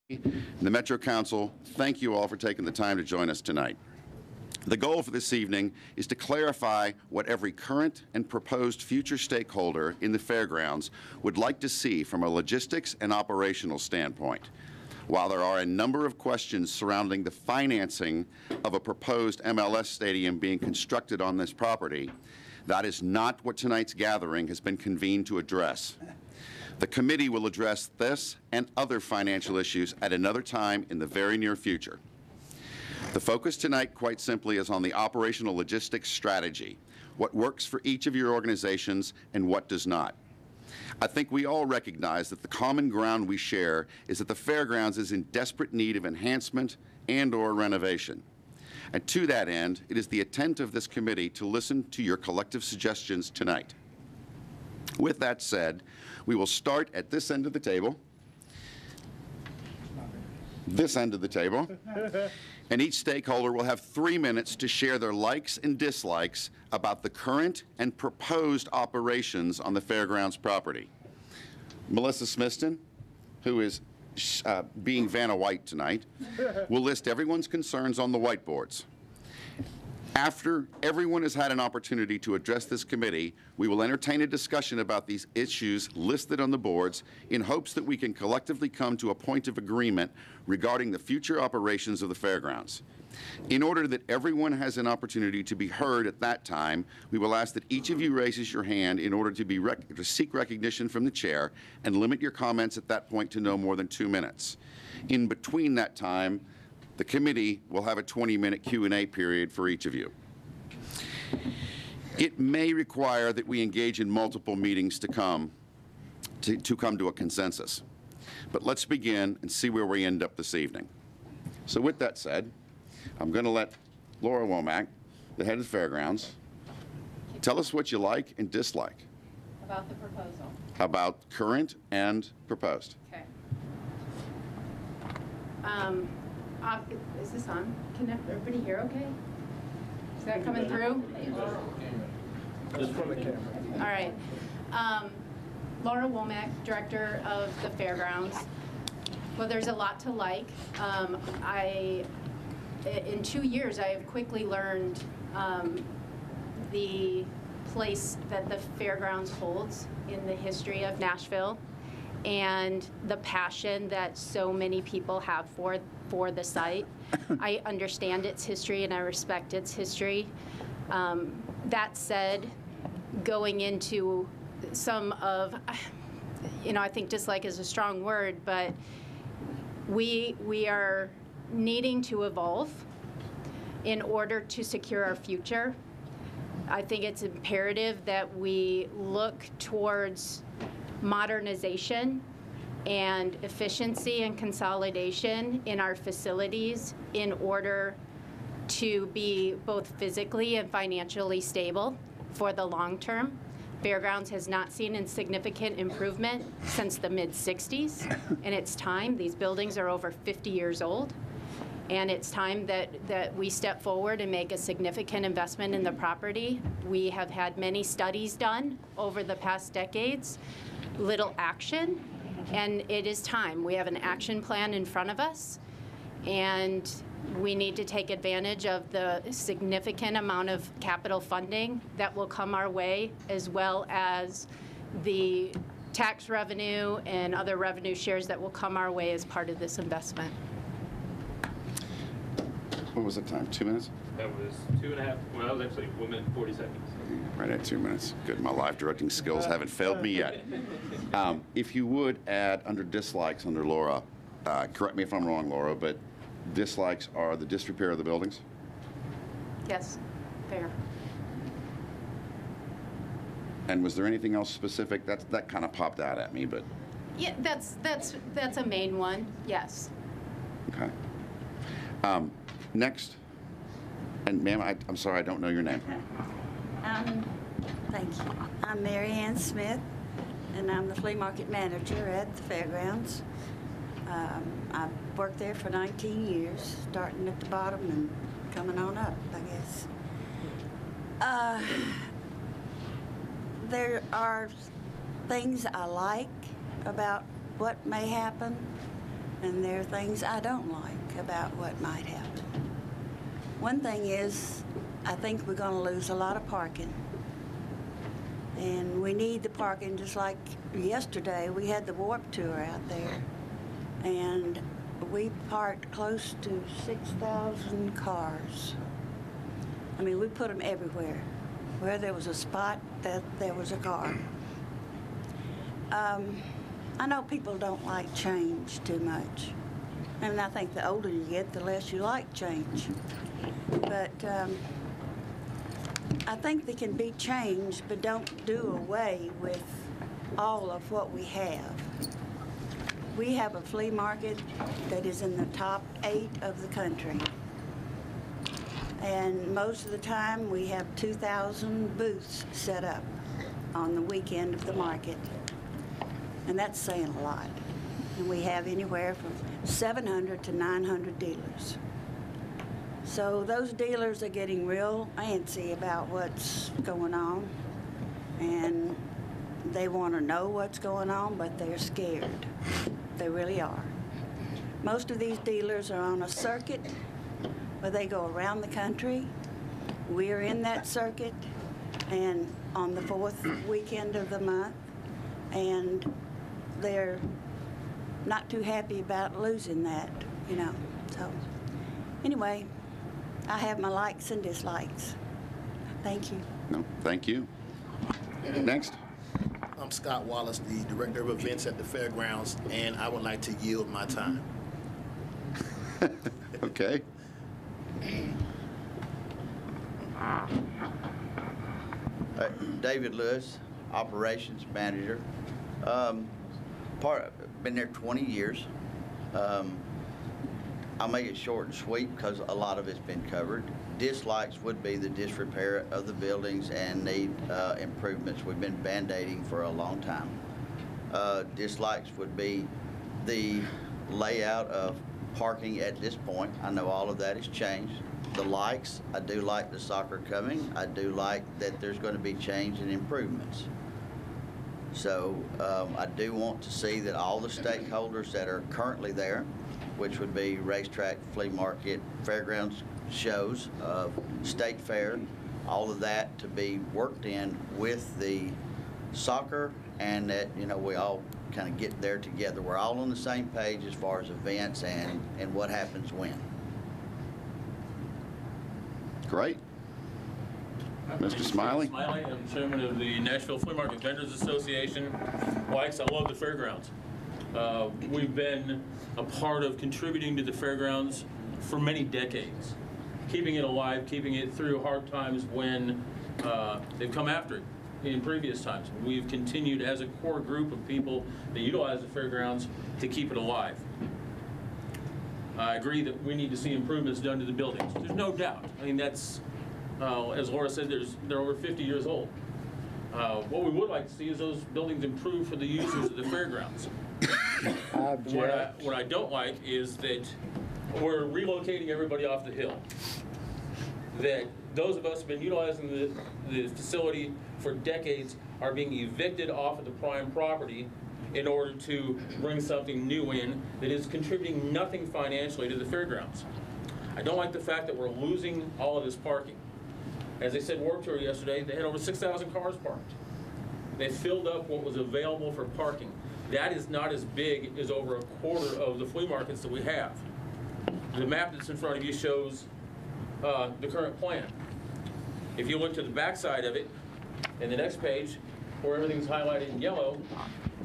and the Metro Council, thank you all for taking the time to join us tonight. The goal for this evening is to clarify what every current and proposed future stakeholder in the fairgrounds would like to see from a logistics and operational standpoint. While there are a number of questions surrounding the financing of a proposed MLS stadium being constructed on this property, that is not what tonight's gathering has been convened to address. The committee will address this and other financial issues at another time in the very near future. The focus tonight, quite simply, is on the operational logistics strategy, what works for each of your organizations and what does not. I think we all recognize that the common ground we share is that the fairgrounds is in desperate need of enhancement and/or renovation. And to that end, it is the intent of this committee to listen to your collective suggestions tonight. With that said, we will start at this end of the table, and each stakeholder will have 3 minutes to share their likes and dislikes about the current and proposed operations on the fairgrounds property. Melissa Smithson, who is being Vanna White tonight, will list everyone's concerns on the whiteboards. After everyone has had an opportunity to address this committee, we will entertain a discussion about these issues listed on the boards in hopes that we can collectively come to a point of agreement regarding the future operations of the fairgrounds. In order that everyone has an opportunity to be heard at that time, we will ask that each of you raises your hand in order to seek recognition from the chair and limit your comments at that point to no more than 2 minutes. In between that time, the committee will have a 20-minute Q&A period for each of you. It may require that we engage in multiple meetings to come to a consensus. But let's begin and see where we end up this evening. So with that said, I'm going to let Laura Womack, the head of the fairgrounds, tell us what you like and dislike. About the proposal. About current and proposed. Okay. Is this on? Can everybody hear okay? Is that coming through? Just from the camera. All right. Laura Womack, Director of the Fairgrounds. Well, there's a lot to like. In 2 years, I have quickly learned the place that the Fairgrounds holds in the history of Nashville and the passion that so many people have for the site. I understand its history and I respect its history. That said, going into some of, I think dislike is a strong word, but we are needing to evolve in order to secure our future. I think it's imperative that we look towards modernization and efficiency and consolidation in our facilities in order to be both physically and financially stable for the long term. Fairgrounds has not seen a significant improvement since the mid-60s, and it's time. These buildings are over 50 years old, and it's time that we step forward and make a significant investment in the property. We have had many studies done over the past decades, little action, and it is time. We have an action plan in front of us, and we need to take advantage of the significant amount of capital funding that will come our way, as well as the tax revenue and other revenue shares that will come our way as part of this investment. What was the time, 2 minutes? That was 2.5. Well, that was actually 1 minute and 40 seconds. Right at 2 minutes. Good. My live directing skills haven't failed me yet. If you would add under dislikes under Laura, correct me if I'm wrong, Laura, but dislikes are the disrepair of the buildings? Yes, fair. And was there anything else specific? That kind of popped out at me, but. Yeah, that's a main one, yes. Okay. Next. And ma'am, I'm sorry, I don't know your name. Thank you. I'm Mary Ann Smith, and I'm the flea market manager at the fairgrounds. I've worked there for 19 years, starting at the bottom and coming on up, I guess. There are things I like about what may happen, and there are things I don't like about what might happen. One thing is, I think we're going to lose a lot of parking. And we need the parking, just like yesterday, we had the Warp Tour out there. And we parked close to 6,000 cars. I mean, we put them everywhere. Where there was a spot, that there was a car. I know people don't like change too much. And I think the older you get, the less you like change. But I think they can be changed, but don't do away with all of what we have. We have a flea market that is in the top 8 of the country. And most of the time, we have 2,000 booths set up on the weekend of the market. And that's saying a lot. And we have anywhere from 700 to 900 dealers. So those dealers are getting real antsy about what's going on. And they want to know what's going on, but they're scared. They really are. Most of these dealers are on a circuit where they go around the country. We're in that circuit and on the 4th weekend of the month, and they're not too happy about losing that, you know. So anyway, I have my likes and dislikes. Thank you. No, thank you. Next. I'm Scott Wallace, the Director of Events at the Fairgrounds, and I would like to yield my time. Okay. David Lewis, Operations Manager. Been there 20 years. I'll make it short and sweet because a lot of it's been covered. Dislikes would be the disrepair of the buildings and need improvements. We've been band-aiding for a long time. Dislikes would be the layout of parking at this point. I know all of that has changed. The likes, I do like the soccer coming. I do like that there's going to be change and improvements. So I do want to see that all the stakeholders that are currently there, which would be racetrack, flea market, fairgrounds shows, state fair, all of that to be worked in with the soccer, and that, you know, we all kind of get there together. We're all on the same page as far as events and what happens when. Great. Mr. Smiley? Smiley, I'm chairman of the Nashville Flea Market Vendors Association. Likes, I love the fairgrounds. We've been a part of contributing to the fairgrounds for many decades, keeping it alive, keeping it through hard times when they've come after it in previous times. We've continued as a core group of people that utilize the fairgrounds to keep it alive. I agree that we need to see improvements done to the buildings. There's no doubt. I mean, that's, as Laura said, they're over 50 years old. What we would like to see is those buildings improve for the users of the fairgrounds. What I don't like is that we're relocating everybody off the hill. That those of us who've been utilizing the facility for decades are being evicted off of the prime property in order to bring something new in that is contributing nothing financially to the fairgrounds. I don't like the fact that we're losing all of this parking. As they said, Warp Tour yesterday, they had over 6,000 cars parked. They filled up what was available for parking. That is not as big as over a quarter of the flea markets that we have. The map that's in front of you shows the current plan. If you look to the back side of it, in the next page, where everything's highlighted in yellow,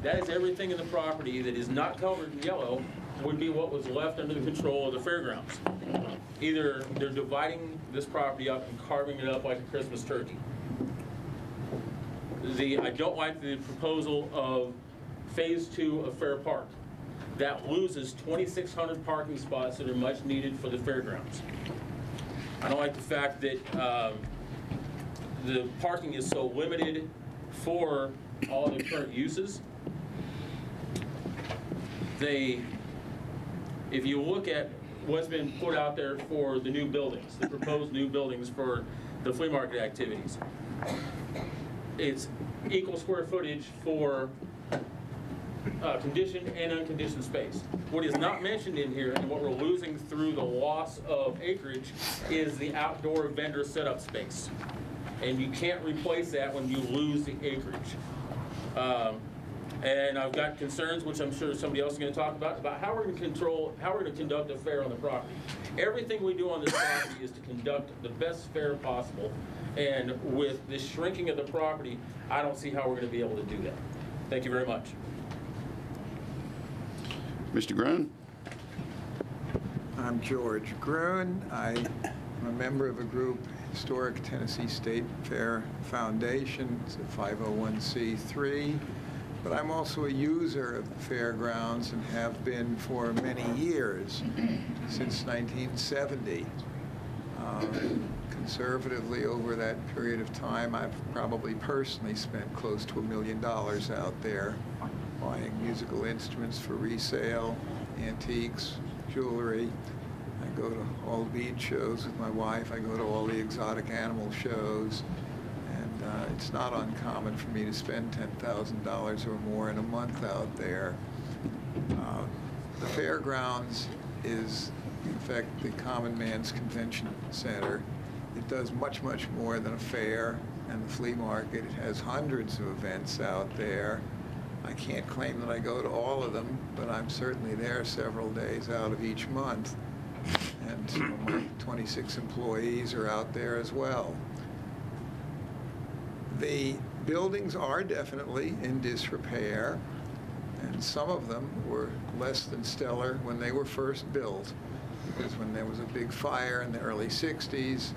that is everything in the property that is not covered in yellow would be what was left under the control of the fairgrounds. Either they're dividing this property up and carving it up like a Christmas turkey. I don't like the proposal of Phase 2 of Fair Park. That loses 2,600 parking spots that are much needed for the fairgrounds. I don't like the fact that the parking is so limited for all the current uses. If you look at what's been put out there for the new buildings, the proposed new buildings for the flea market activities, it's equal square footage for conditioned and unconditioned space. What is not mentioned in here, and what we're losing through the loss of acreage, is the outdoor vendor setup space. And you can't replace that when you lose the acreage. And I've got concerns, which I'm sure somebody else is going to talk about how we're going to conduct a fair on the property. Everything we do on this property is to conduct the best fair possible. And with this shrinking of the property, I don't see how we're going to be able to do that. Thank you very much. Mr. Groen? I'm George Groen. I'm a member of a group, Historic Tennessee State Fair Foundation. It's a 501c3. But I'm also a user of the fairgrounds and have been for many years, since 1970. Conservatively, over that period of time, I've probably personally spent close to $1 million out there buying musical instruments for resale, antiques, jewelry. I go to all the bead shows with my wife. I go to all the exotic animal shows. And it's not uncommon for me to spend $10,000 or more in a month out there. The fairgrounds is, in fact, the common man's convention center. It does much, much more than a fair and the flea market. It has hundreds of events out there. I can't claim that I go to all of them, but I'm certainly there several days out of each month. And some of my 26 employees are out there as well. The buildings are definitely in disrepair, and some of them were less than stellar when they were first built, because when there was a big fire in the early 60s,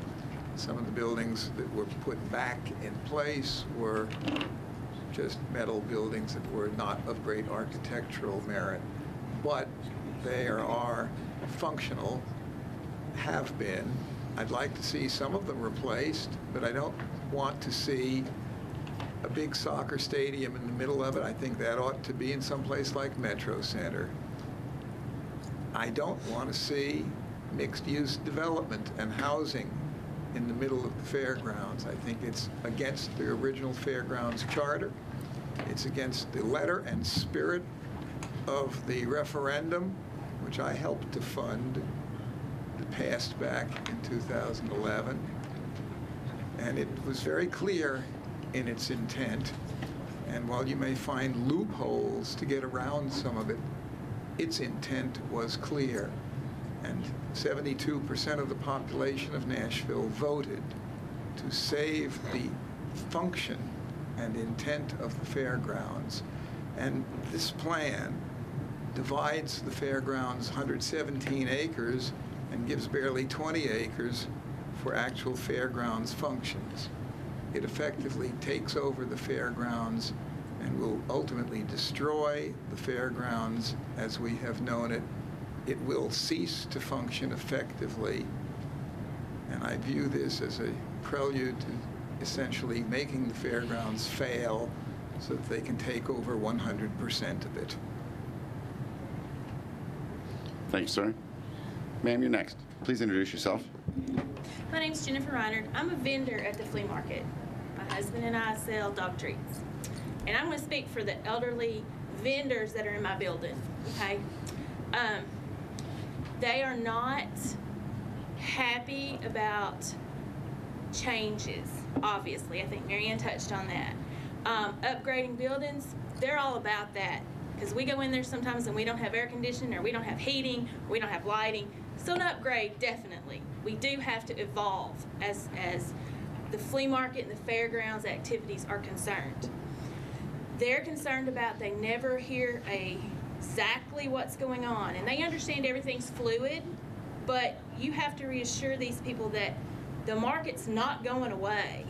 some of the buildings that were put back in place were just metal buildings that were not of great architectural merit. But they are functional, have been. I'd like to see some of them replaced, but I don't want to see a big soccer stadium in the middle of it. I think that ought to be in some place like Metro Center. I don't want to see mixed-use development and housing in the middle of the fairgrounds. I think it's against the original fairgrounds charter. It's against the letter and spirit of the referendum, which I helped to fund, that passed back in 2011. And it was very clear in its intent. And while you may find loopholes to get around some of it, its intent was clear. And 72% of the population of Nashville voted to save the function and intent of the fairgrounds. And this plan divides the fairgrounds 117 acres and gives barely 20 acres for actual fairgrounds functions. It effectively takes over the fairgrounds and will ultimately destroy the fairgrounds as we have known it. It will cease to function effectively, and I view this as a prelude to essentially making the fairgrounds fail so that they can take over 100% of it. Thank you, sir. Ma'am, you're next. Please introduce yourself. My name's Jennifer Reinert. I'm a vendor at the flea market. My husband and I sell dog treats. And I'm going to speak for the elderly vendors that are in my building, okay? They are not happy about changes, obviously. I think Mary Ann touched on that. Upgrading buildings, they're all about that. Because we go in there sometimes and we don't have air conditioning, or we don't have heating, or we don't have lighting. So an upgrade, definitely. We do have to evolve as the flea market and the fairgrounds activities are concerned. They're concerned about, they never hear exactly what's going on. And they understand everything's fluid, but you have to reassure these people that the market's not going away.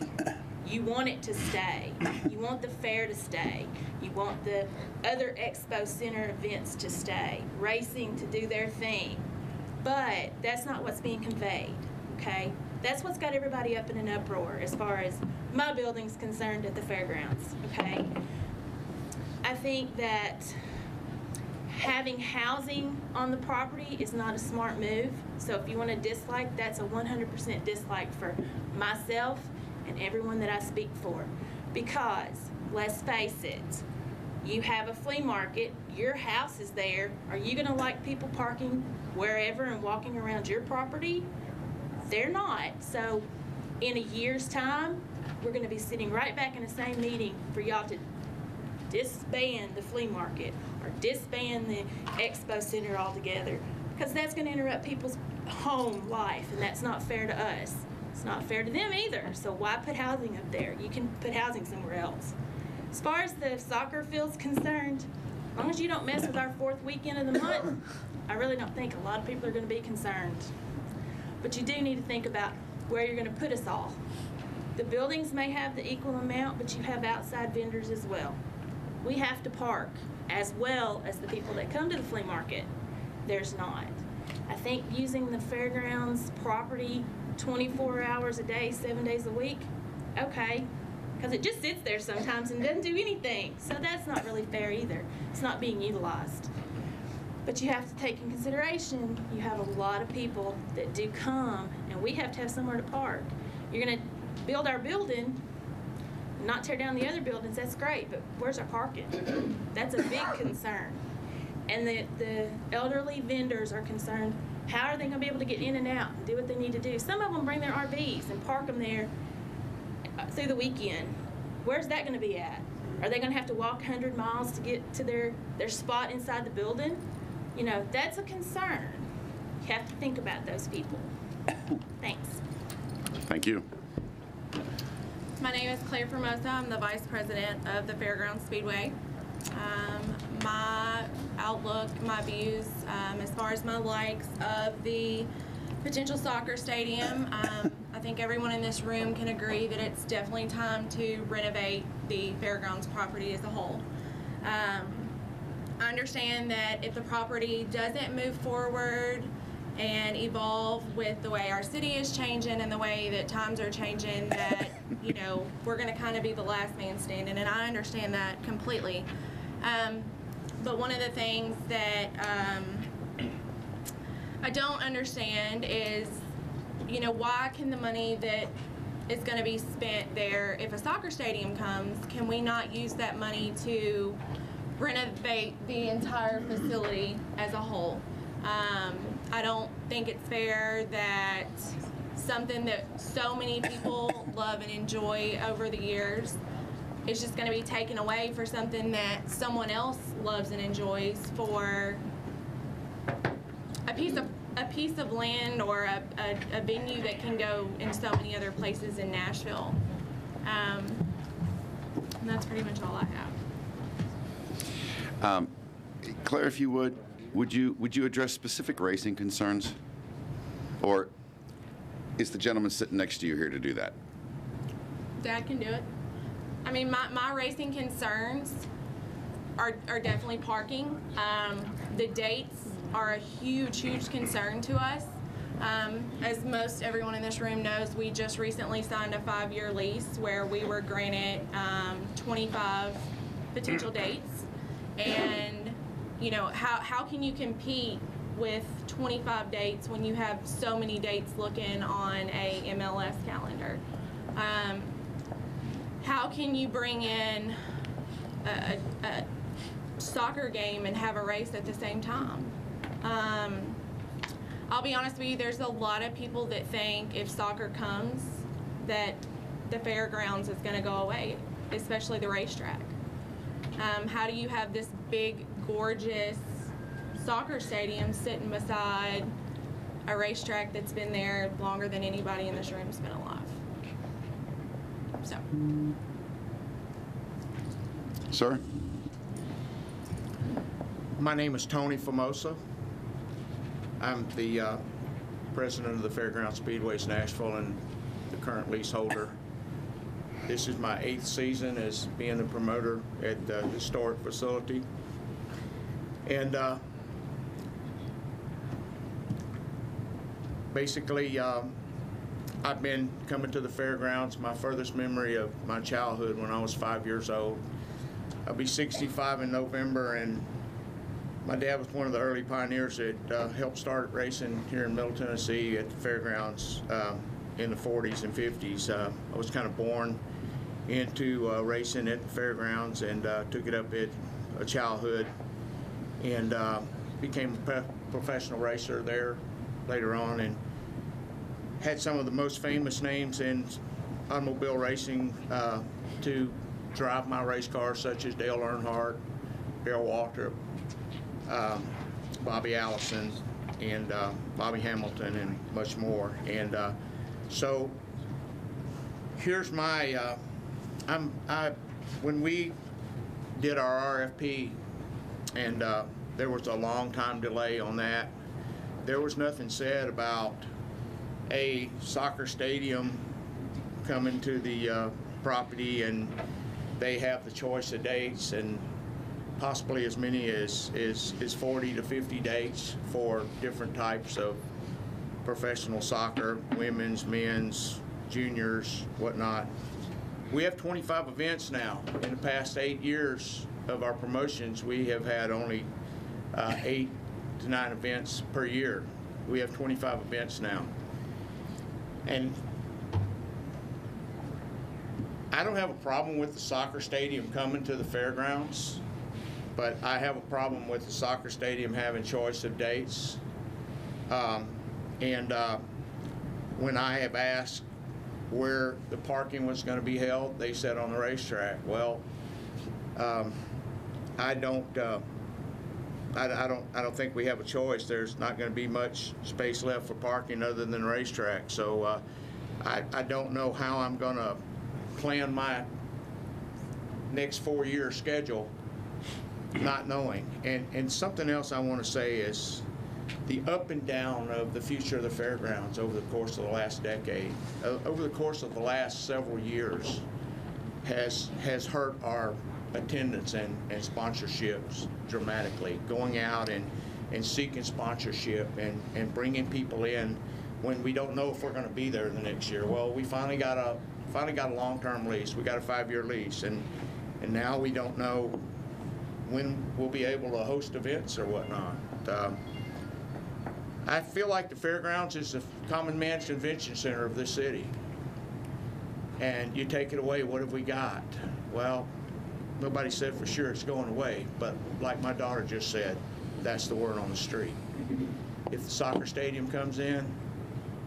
You want it to stay. You want the fair to stay. You want the other expo center events to stay, racing to do their thing. But that's not what's being conveyed, okay? That's what's got everybody up in an uproar as far as my building's concerned at the fairgrounds, okay? I think that having housing on the property is not a smart move. So if you want to dislike, that's a 100% dislike for myself and everyone that I speak for. Because, let's face it, You have a flea market, your house is there. Are you gonna like people parking wherever and walking around your property? They're not. So in a year's time, we're gonna be sitting right back in the same meeting for y'all to disband the flea market or disband the expo center altogether, because that's gonna interrupt people's home life, and that's not fair to us. It's not fair to them either. So why put housing up there? You can put housing somewhere else. As far as the soccer field's concerned, as long as you don't mess with our 4th weekend of the month, I really don't think a lot of people are going to be concerned. But you do need to think about where you're going to put us all. The buildings may have the equal amount, but you have outside vendors as well. We have to park as well as the people that come to the flea market. There's not. I think using the fairgrounds property 24 hours a day, 7 days a week, okay, because it just sits there sometimes and doesn't do anything. So that's not really fair either. It's not being utilized. But you have to take in consideration, you have a lot of people that do come, and we have to have somewhere to park. You're going to build our building, not tear down the other buildings, that's great, but where's our parking? That's a big concern. And the elderly vendors are concerned, how are they going to be able to get in and out and do what they need to do? Some of them bring their RVs and park them there through the weekend. Where's that going to be at? Are they going to have to walk 100 miles to get to their spot inside the building? You know, that's a concern. You have to think about those people. Thanks. Thank you. My name is Claire Formosa. I'm the Vice President of the Fairgrounds Speedway. My outlook, my views, as far as my likes of the potential soccer stadium, I think everyone in this room can agree that it's definitely time to renovate the fairgrounds property as a whole. I understand that if the property doesn't move forward and evolve with the way our city is changing and the way that times are changing, that, you know, we're going to kind of be the last man standing, and I understand that completely. But one of the things that I don't understand is, you know, why can the money that is going to be spent there, if a soccer stadium comes, can we not use that money to renovate the entire facility as a whole? I don't think it's fair that something that so many people love and enjoy over the years is just going to be taken away for something that someone else loves and enjoys for a piece of land or a venue that can go in so many other places in Nashville. And that's pretty much all I have. Claire, if you would you address specific racing concerns? Or is the gentleman sitting next to you here to do that? Dad can do it. I mean, my racing concerns are definitely parking. The dates are a huge concern to us. As most everyone in this room knows, we just recently signed a 5-year lease where we were granted 25 potential dates. And, you know, how can you compete with 25 dates when you have so many dates looking on a MLS calendar? How can you bring in a soccer game and have a race at the same time? I'll be honest with you, there's a lot of people that think if soccer comes that the fairgrounds is going to go away, especially the racetrack. How do you have this big, gorgeous soccer stadium sitting beside a racetrack that's been there longer than anybody in this room's been alive? So. Sir? My name is Tony Formosa. I'm the president of the Fairgrounds Speedways Nashville and the current leaseholder. This is my 8th season as being the promoter at the historic facility. And basically, I've been coming to the fairgrounds, my furthest memory of my childhood when I was 5 years old. I'll be 65 in November, and my dad was one of the early pioneers that helped start racing here in Middle Tennessee at the fairgrounds in the 40s and 50s. I was kind of born into racing at the fairgrounds and took it up at a childhood, and became a professional racer there later on, and had some of the most famous names in automobile racing to drive my race cars, such as Dale Earnhardt, Bill Waltrip, Bobby Allison, and Bobby Hamilton, and much more. And so here's my, when we did our RFP, and there was a long time delay on that, there was nothing said about a soccer stadium coming to the property, and they have the choice of dates, and possibly as many as 40 to 50 dates for different types of professional soccer, women's, men's, juniors, whatnot. We have 25 events now. In the past 8 years of our promotions, we have had only 8 to 9 events per year. We have 25 events now. And I don't have a problem with the soccer stadium coming to the fairgrounds, but I have a problem with the soccer stadium having choice of dates. When I have asked where the parking was going to be held, they said on the racetrack. Well, I don't think we have a choice. There's not going to be much space left for parking other than the racetrack. So I don't know how I'm going to plan my next 4-year schedule not knowing. And something else I want to say is the up and down of the future of the fairgrounds over the course of the last decade, over the course of the last several years, has hurt our attendance and sponsorships dramatically. Going out and seeking sponsorship and bringing people in when we don't know if we're going to be there the next year. Well, we finally got a long-term lease. We got a 5-year lease, and now we don't know when we'll be able to host events or whatnot. I feel like the fairgrounds is the common man's convention center of this city. And you take it away, what have we got? Well, nobody said for sure it's going away, but like my daughter just said, that's the word on the street. If the soccer stadium comes in,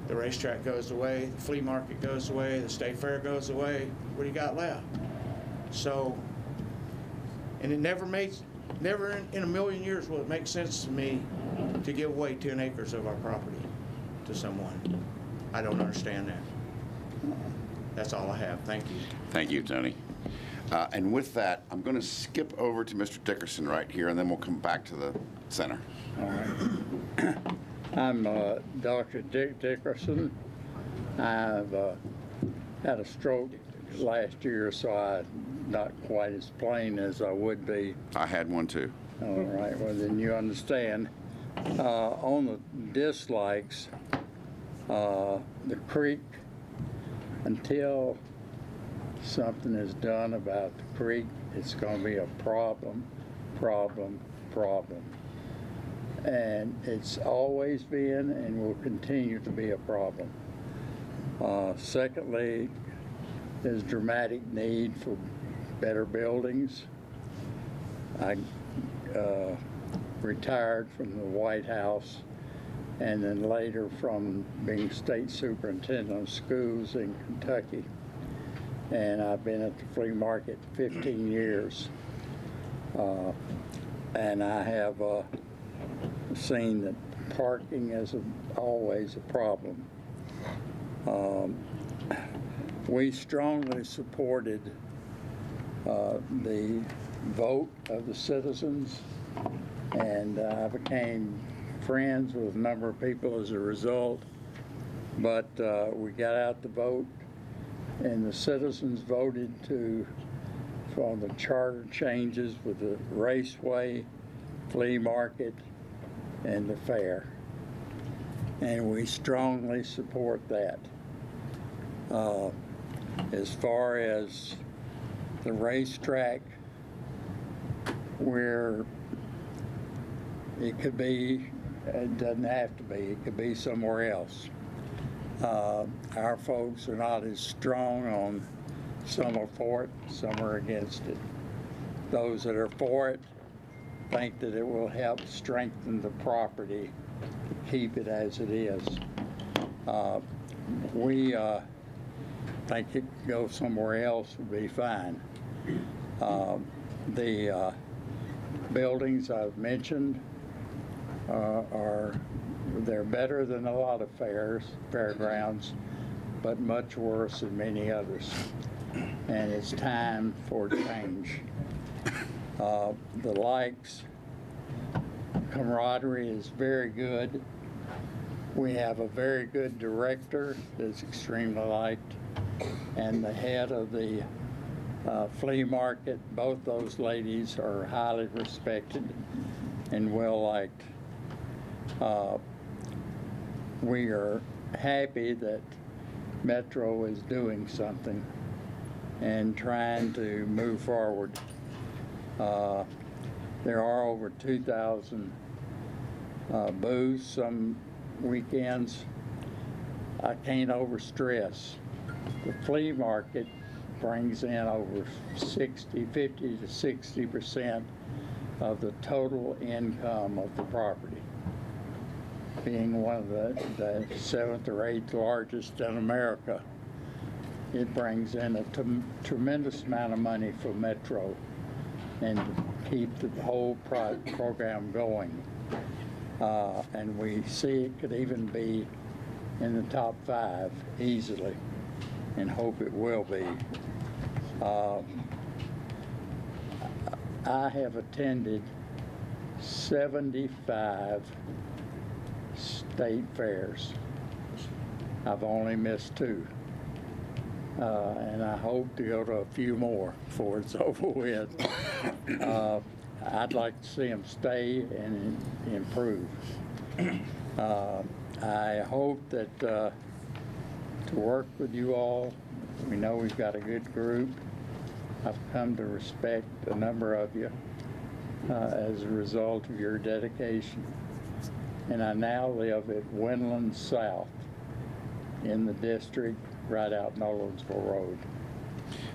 the racetrack goes away, the flea market goes away, the state fair goes away, what do you got left? So, and it never in a million years will it make sense to me to give away 10 acres of our property to someone. I don't understand that. That's all I have. Thank you. Thank you, Tony. And with that, I'm going to skip over to Mr. Dickerson right here, and then we'll come back to the center. All right. I'm Dr. Dick Dickerson. I've had a stroke last year, so I'm not quite as plain as I would be. I had one too. All right, well then you understand. On the dislikes, the creek, until something is done about the creek, it's going to be a problem. And it's always been and will continue to be a problem. Secondly, there's dramatic need for better buildings. I retired from the White House and then later from being state superintendent of schools in Kentucky. And I've been at the flea market 15 years. And I have seen that parking is always a problem. We strongly supported the vote of the citizens, and I became friends with a number of people as a result. But we got out the vote, and the citizens voted for the charter changes with the raceway, flea market, and the fair. And we strongly support that. As far as the racetrack, where it could be, it doesn't have to be, it could be somewhere else. Our folks are not as strong on, some are for it, some are against it. Those that are for it think that it will help strengthen the property to keep it as it is. We think it could go somewhere else would be fine. The buildings I've mentioned they're better than a lot of fairgrounds, but much worse than many others. And it's time for change. The likes, camaraderie is very good. We have a very good director that's extremely liked, and the head of the flea market. Both those ladies are highly respected and well liked. We are happy that Metro is doing something and trying to move forward. There are over 2,000 booths some weekends. I can't overstress. The flea market brings in over 50 to 60% of the total income of the property. Being one of the 7th or 8th largest in America, it brings in a tremendous amount of money for Metro and to keep the whole program going. And we see it could even be in the top 5 easily, and hope it will be. I have attended 75 state fairs. I've only missed 2. And I hope to go to a few more before it's over with. I'd like to see them stay and improve. I hope that to work with you all. We know we've got a good group. I've come to respect a number of you as a result of your dedication. And I now live at Windland South in the district right out Nolensville Road.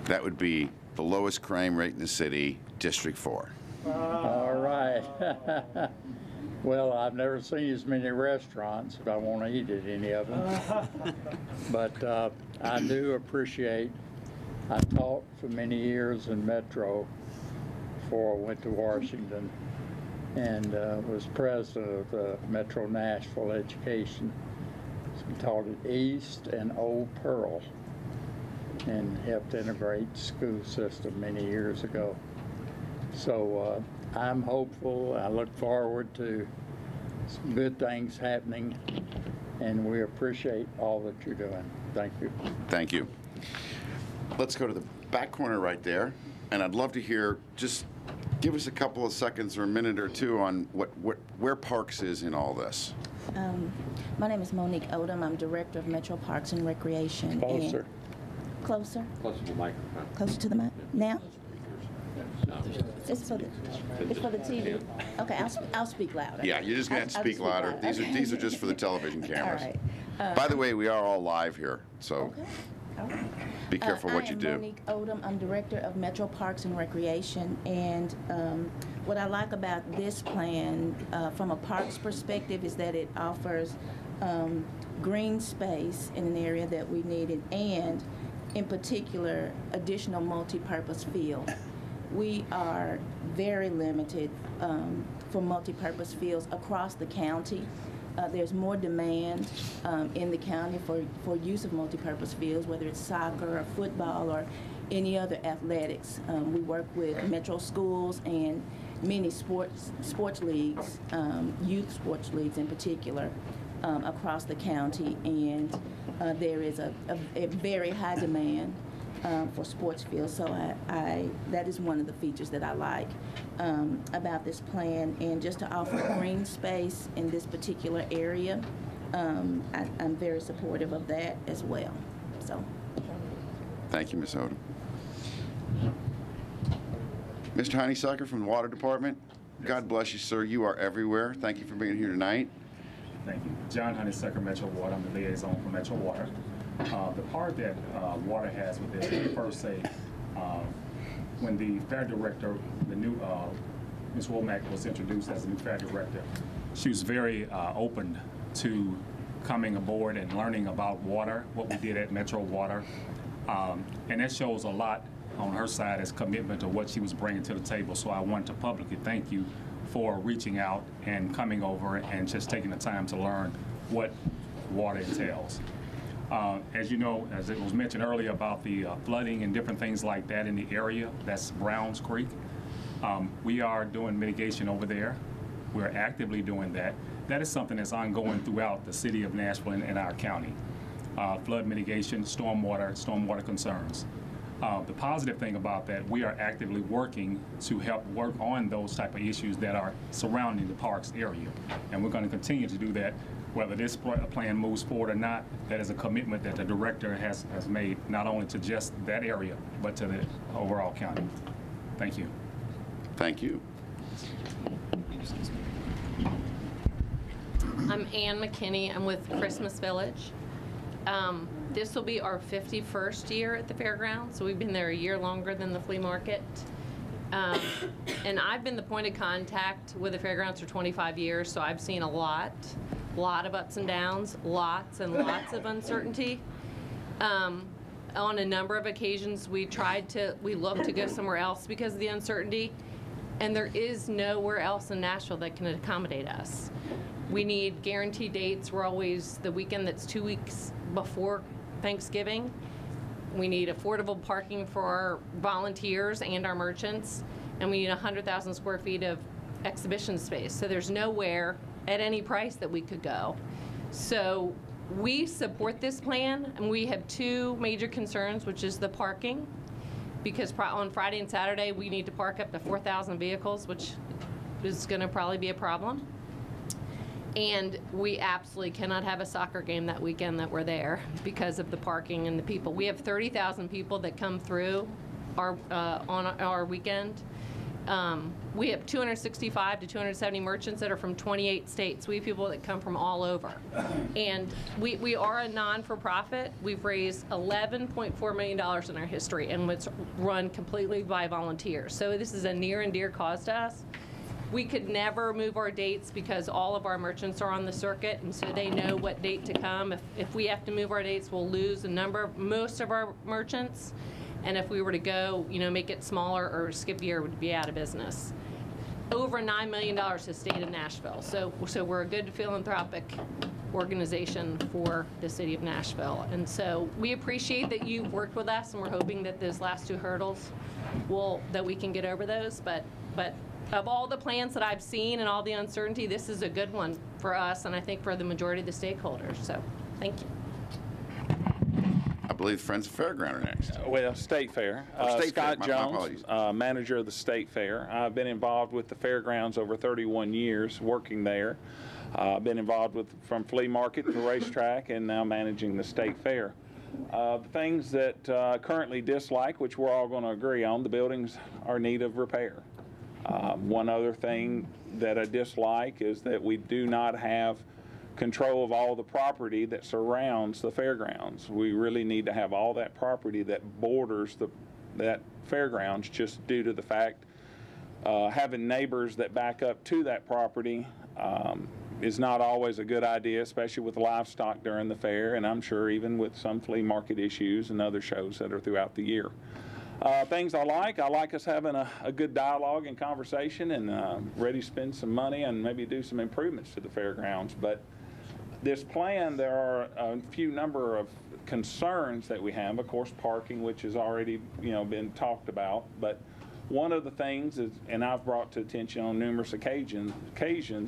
That would be the lowest crime rate in the city, District 4. All right. Well, I've never seen as many restaurants if I want to eat at any of them. But I do appreciate, I taught for many years in Metro before I went to Washington, and was president of Metro Nashville Education. So taught at East and Old Pearl and helped integrate the school system many years ago. So I'm hopeful. I look forward to some good things happening, and we appreciate all that you're doing. Thank you. Thank you. Let's go to the back corner right there, and I'd love to hear, just give us a couple of seconds or a minute or two on where Parks is in all this. My name is Monique Odom. I'm Director of Metro Parks and Recreation. Closer. Closer? Closer to the microphone. Closer to the mic? Now? It's for the TV. Okay, I'll speak louder. Yeah, you're just going to have to speak louder. These are just for the television cameras. All right. By the way, we are all live here, so Okay. All right. be careful what you do. I am Monique Odom. I'm Director of Metro Parks and Recreation, and what I like about this plan from a parks perspective is that it offers green space in an area that we needed, and in particular, additional multi-purpose field. We are very limited for multi-purpose fields across the county. There's more demand in the county for use of multi-purpose fields, whether it's soccer or football or any other athletics. We work with Metro schools and many sports leagues, youth sports leagues in particular, across the county, and there is a very high demand for sports fields. So that is one of the features that I like about this plan, and just to offer green space in this particular area, I'm very supportive of that as well. So. Thank you, Ms. Odom. Mr. Honeysucker from the Water Department, God bless you, sir. You are everywhere. Thank you for being here tonight. Thank you. John Honeysucker, Metro Water. I'm the liaison for Metro Water. The part that Water has with this, let me first say, when the fair director, the new Ms. Womack was introduced as the new fair director, she was very open to coming aboard and learning about water, what we did at Metro Water. And that shows a lot on her side as commitment to what she was bringing to the table. So I want to publicly thank you for reaching out and coming over and just taking the time to learn what water entails. As you know, as it was mentioned earlier about the flooding and different things like that in the area, that's Browns Creek. We are doing mitigation over there. We're actively doing that. That is something that's ongoing throughout the city of Nashville and our county. Flood mitigation, stormwater concerns. The positive thing about that, we are actively working to help work on those type of issues that are surrounding the parks area. And we're going to continue to do that, whether this plan moves forward or not. That is a commitment that the director has made, not only to just that area, but to the overall county. Thank you. Thank you. I'm Ann McKinney. I'm with Christmas Village. This will be our 51st year at the fairgrounds, so we've been there a year longer than the flea market. And I've been the point of contact with the fairgrounds for 25 years, so I've seen a lot of ups and downs, lots and lots of uncertainty. On a number of occasions, we looked to go somewhere else because of the uncertainty, and there is nowhere else in Nashville that can accommodate us. We need guaranteed dates. We're always the weekend that's 2 weeks before Thanksgiving. We need affordable parking for our volunteers and our merchants, and we need 100,000 square feet of exhibition space. So there's nowhere at any price that we could go. So we support this plan, and we have two major concerns, which is the parking, because on Friday and Saturday we need to park up to 4,000 vehicles, which is going to probably be a problem. And we absolutely cannot have a soccer game that weekend that we're there because of the parking and the people. We have 30,000 people that come through on our weekend. We have 265 to 270 merchants that are from 28 states. We have people that come from all over. And we are a non-for-profit. We've raised $11.4 million in our history, and it's run completely by volunteers. So this is a near and dear cause to us. We could never move our dates because all of our merchants are on the circuit, and so they know what date to come. If we have to move our dates, we'll lose most of our merchants. And if we were to go, make it smaller or skip a year, would be out of business. Over $9 million has stayed in Nashville. So we're a good philanthropic organization for the city of Nashville. And so we appreciate that you've worked with us, and we're hoping that those last two hurdles that we can get over those. But of all the plans that I've seen and all the uncertainty, this is a good one for us, and I think for the majority of the stakeholders. So, thank you. I believe Friends of Fairground are next. Well, State Fair. Scott Jones, manager of the State Fair. I've been involved with the fairgrounds over 31 years, working there. I've been involved from flea market to racetrack, and now managing the State Fair. The things that currently dislike, which we're all going to agree on, the buildings are in need of repair. One other thing that I dislike is that we do not have control of all the property that surrounds the fairgrounds. We really need to have all that property that borders that fairgrounds, just due to the fact having neighbors that back up to that property is not always a good idea, especially with livestock during the fair, and I'm sure even with some flea market issues and other shows that are throughout the year. Things I like us having a good dialogue and conversation, and ready to spend some money and maybe do some improvements to the fairgrounds. But this plan, there are a few number of concerns that we have. Of course, parking, which has already been talked about. But one of the things is, and I've brought to attention on numerous occasions,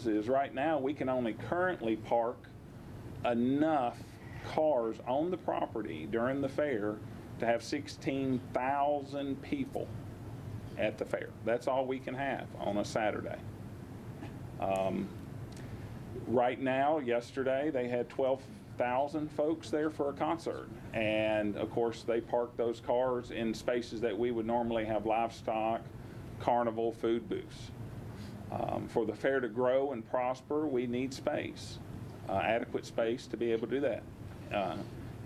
is right now we can only currently park enough cars on the property during the fair to have 16,000 people at the fair. That's all we can have on a Saturday. Right now, yesterday, they had 12,000 folks there for a concert. And of course, they parked those cars in spaces that we would normally have livestock, carnival, food booths. For the fair to grow and prosper, we need space, adequate space to be able to do that.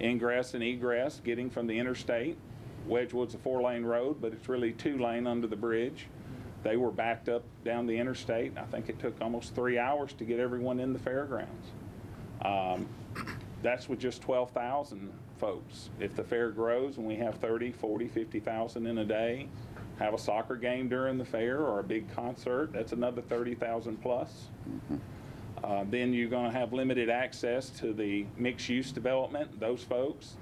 Ingress and egress, getting from the interstate. Wedgewood's a 4-lane road, but it's really 2-lane under the bridge. They were backed up down the interstate. I think it took almost 3 hours to get everyone in the fairgrounds. That's with just 12,000 folks. If the fair grows and we have 30, 40, 50,000 in a day, have a soccer game during the fair or a big concert, that's another 30,000 plus. Then you're going to have limited access to the mixed-use development. Those folks,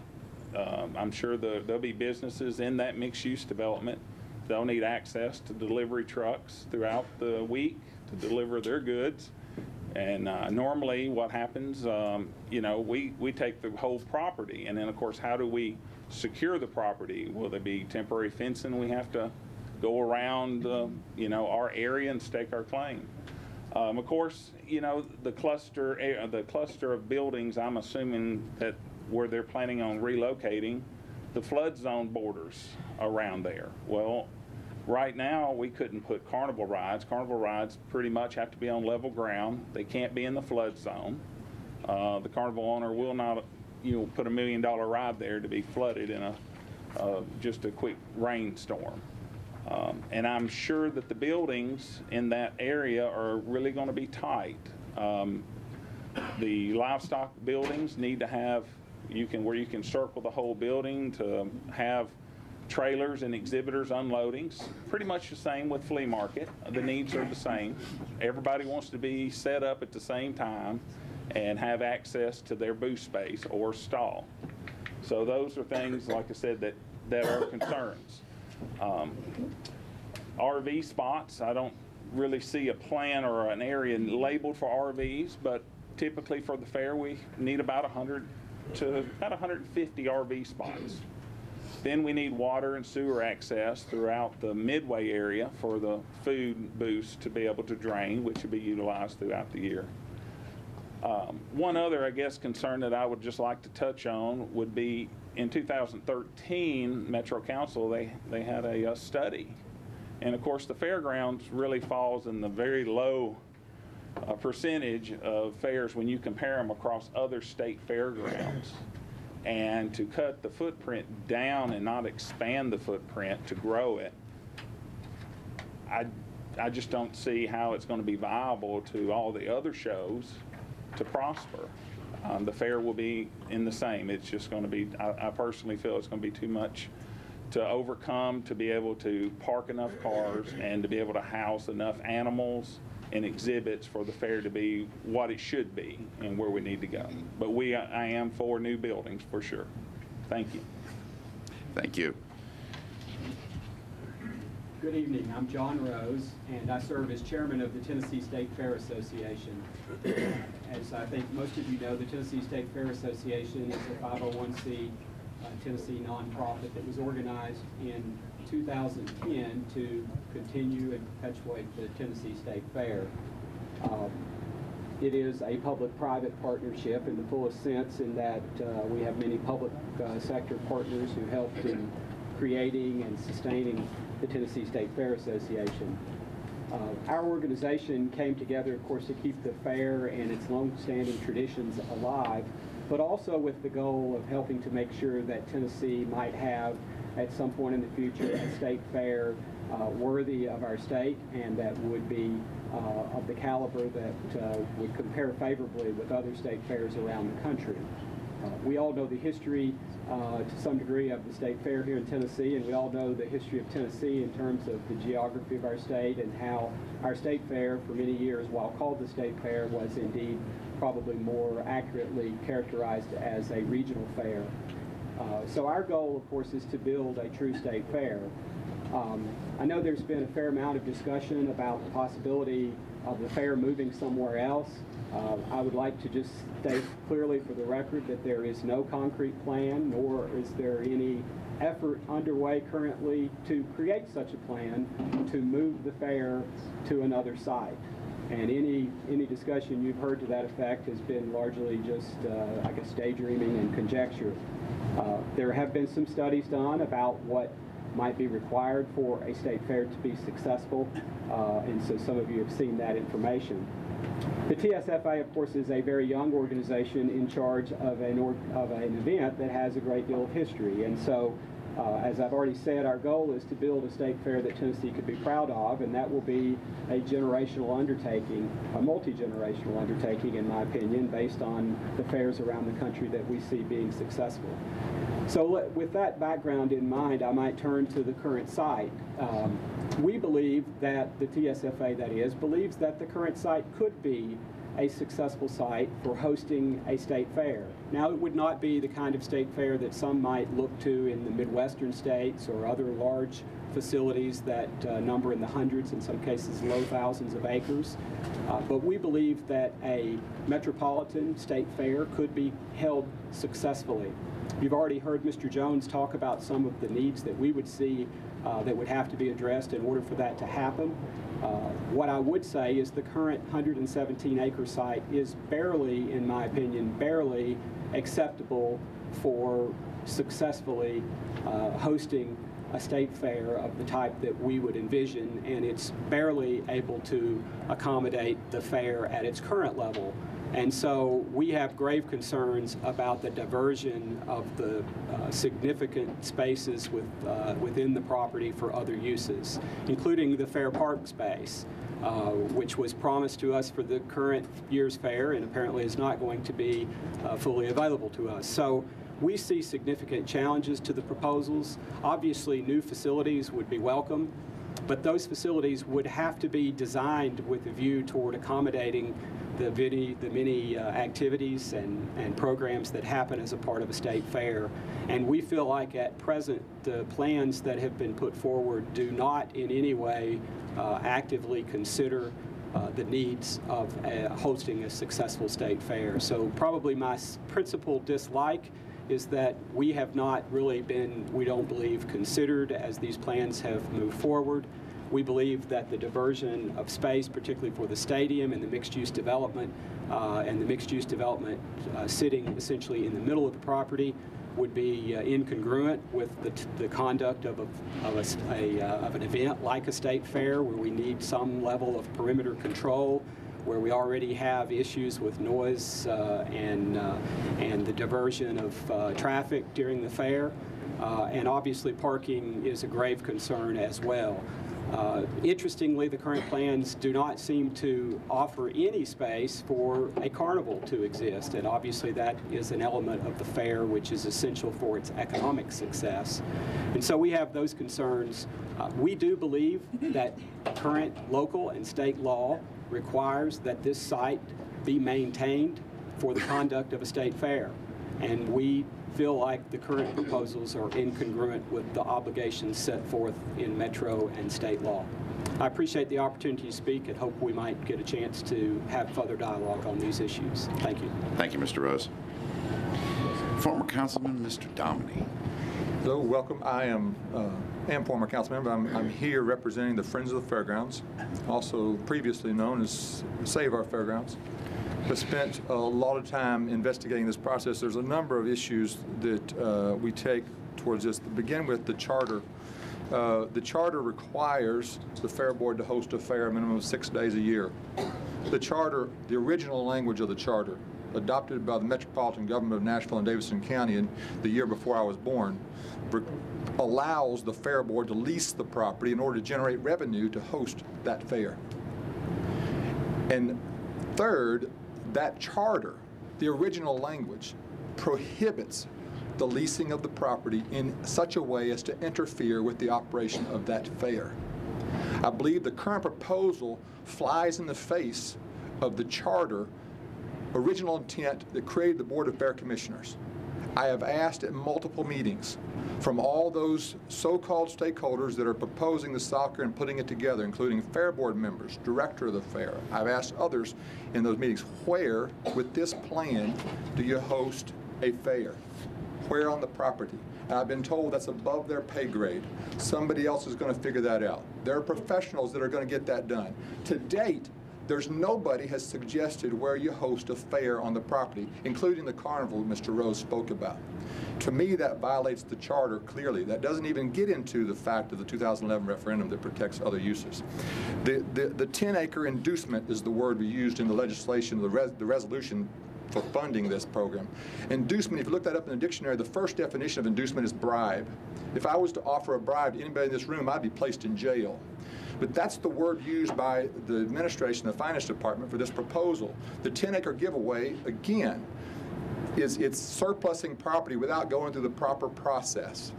I'm sure there'll be businesses in that mixed-use development. They'll need access to delivery trucks throughout the week to deliver their goods. And normally what happens, you know, we take the whole property, and then of course, how do we secure the property? Will there be temporary fencing? We have to go around, you know, our area and stake our claim. Of course, you know, the cluster of buildings, I'm assuming that where they're planning on relocating, the flood zone borders around there. Well, right now, we couldn't put carnival rides. Carnival rides pretty much have to be on level ground. They can't be in the flood zone. The carnival owner will not, you know, put $1 million ride there to be flooded in just a quick rainstorm. And I'm sure that the buildings in that area are really going to be tight. The livestock buildings need to have, where you can circle the whole building to have trailers and exhibitors unloading. Pretty much the same with flea market. The needs are the same. Everybody wants to be set up at the same time and have access to their booth space or stall. So those are things, like I said, that are concerns. RV spots, I don't really see a plan or an area labeled for RVs, but typically for the fair we need about 100 to about 150 RV spots. Then we need water and sewer access throughout the midway area for the food booths to be able to drain, which will be utilized throughout the year. One other, I guess, concern that I would just like to touch on would be in 2013, Metro Council, they had a study. And of course, the fairgrounds really falls in the very low percentage of fairs when you compare them across other state fairgrounds. And to cut the footprint down and not expand the footprint to grow it, I just don't see how it's going to be viable to all the other shows to prosper. The fair will be in the same. It's just going to be, I personally feel it's going to be too much to overcome to be able to park enough cars and to be able to house enough animals and exhibits for the fair to be what it should be and where we need to go. But I am for new buildings for sure. Thank you. Thank you. Good evening. I'm John Rose, and I serve as chairman of the Tennessee State Fair Association. As I think most of you know, the Tennessee State Fair Association is a 501c Tennessee nonprofit that was organized in 2010 to continue and perpetuate the Tennessee State Fair. It is a public-private partnership in the fullest sense in that we have many public sector partners who helped in creating and sustaining the Tennessee State Fair Association. Our organization came together, of course, to keep the fair and its long-standing traditions alive, but also with the goal of helping to make sure that Tennessee might have, at some point in the future, a state fair worthy of our state and that would be of the caliber that would compare favorably with other state fairs around the country. We all know the history to some degree of the state fair here in Tennessee, and we all know the history of Tennessee in terms of the geography of our state and how our state fair for many years, while called the state fair, was indeed probably more accurately characterized as a regional fair. So our goal, of course, is to build a true state fair. I know there's been a fair amount of discussion about the possibility of the fair moving somewhere else. I would like to just state clearly for the record that there is no concrete plan, nor is there any effort underway currently to create such a plan to move the fair to another site. And any discussion you've heard to that effect has been largely just, I guess, daydreaming and conjecture. There have been some studies done about what might be required for a state fair to be successful, and so some of you have seen that information. The TSFA, of course, is a very young organization in charge of an event that has a great deal of history, and so As I've already said, our goal is to build a state fair that Tennessee could be proud of, and that will be a generational undertaking, a multi-generational undertaking, in my opinion, based on the fairs around the country that we see being successful. So with that background in mind, I might turn to the current site. We believe that the TSFA, that is, believes that the current site could be a successful site for hosting a state fair. Now, it would not be the kind of state fair that some might look to in the Midwestern states or other large facilities that number in the hundreds, in some cases low thousands of acres. But we believe that a metropolitan state fair could be held successfully. You've already heard Mr. Jones talk about some of the needs that we would see that would have to be addressed in order for that to happen. What I would say is the current 117-acre site is barely, in my opinion, barely acceptable for successfully hosting a state fair of the type that we would envision, and it's barely able to accommodate the fair at its current level. And so we have grave concerns about the diversion of the significant spaces within the property for other uses, including the fair park space, which was promised to us for the current year's fair and apparently is not going to be fully available to us. So we see significant challenges to the proposals. Obviously, new facilities would be welcome, but those facilities would have to be designed with a view toward accommodating the many activities and programs that happen as a part of a state fair. And we feel like at present the plans that have been put forward do not in any way actively consider the needs of hosting a successful state fair. So probably my principal dislike is that we have not really been, we don't believe, considered as these plans have moved forward. We believe that the diversion of space, particularly for the stadium and the mixed-use development, sitting essentially in the middle of the property, would be incongruent with the conduct of an event like a state fair, where we need some level of perimeter control, where we already have issues with noise and the diversion of traffic during the fair. And obviously parking is a grave concern as well. Interestingly, the current plans do not seem to offer any space for a carnival to exist, and obviously that is an element of the fair which is essential for its economic success. And so we have those concerns. We do believe that current local and state law requires that this site be maintained for the conduct of a state fair, and we feel like the current proposals are incongruent with the obligations set forth in metro and state law. I appreciate the opportunity to speak and hope we might get a chance to have further dialogue on these issues. Thank you. Thank you, Mr. Rose. Former Councilman Mr. Dominy. Hello, welcome. I am former council member. I'm here representing the Friends of the Fairgrounds, also previously known as Save Our Fairgrounds. But spent a lot of time investigating this process. There's a number of issues that we take towards this. To begin with, the charter. The charter requires the Fair Board to host a fair a minimum of 6 days a year. The charter, the original language of the charter, adopted by the Metropolitan Government of Nashville and Davidson County in the year before I was born, allows the Fair Board to lease the property in order to generate revenue to host that fair. And third, that charter, the original language, prohibits the leasing of the property in such a way as to interfere with the operation of that fair. I believe the current proposal flies in the face of the charter original intent that created the Board of Fair Commissioners. I have asked at multiple meetings from all those so-called stakeholders that are proposing the soccer and putting it together, including Fair Board members, director of the fair. I've asked others in those meetings, where with this plan do you host a fair? Where on the property? And I've been told that's above their pay grade. Somebody else is going to figure that out. There are professionals that are going to get that done. To date, nobody has suggested where you host a fair on the property, including the carnival Mr. Rose spoke about. To me, that violates the charter clearly. That doesn't even get into the fact of the 2011 referendum that protects other uses. The 10-acre inducement is the word we used in the legislation, the resolution for funding this program. Inducement, if you look that up in the dictionary, the first definition of inducement is bribe. If I was to offer a bribe to anybody in this room, I'd be placed in jail. But that's the word used by the administration, the finance department, for this proposal. The 10-acre giveaway, again, it's surplusing property without going through the proper process.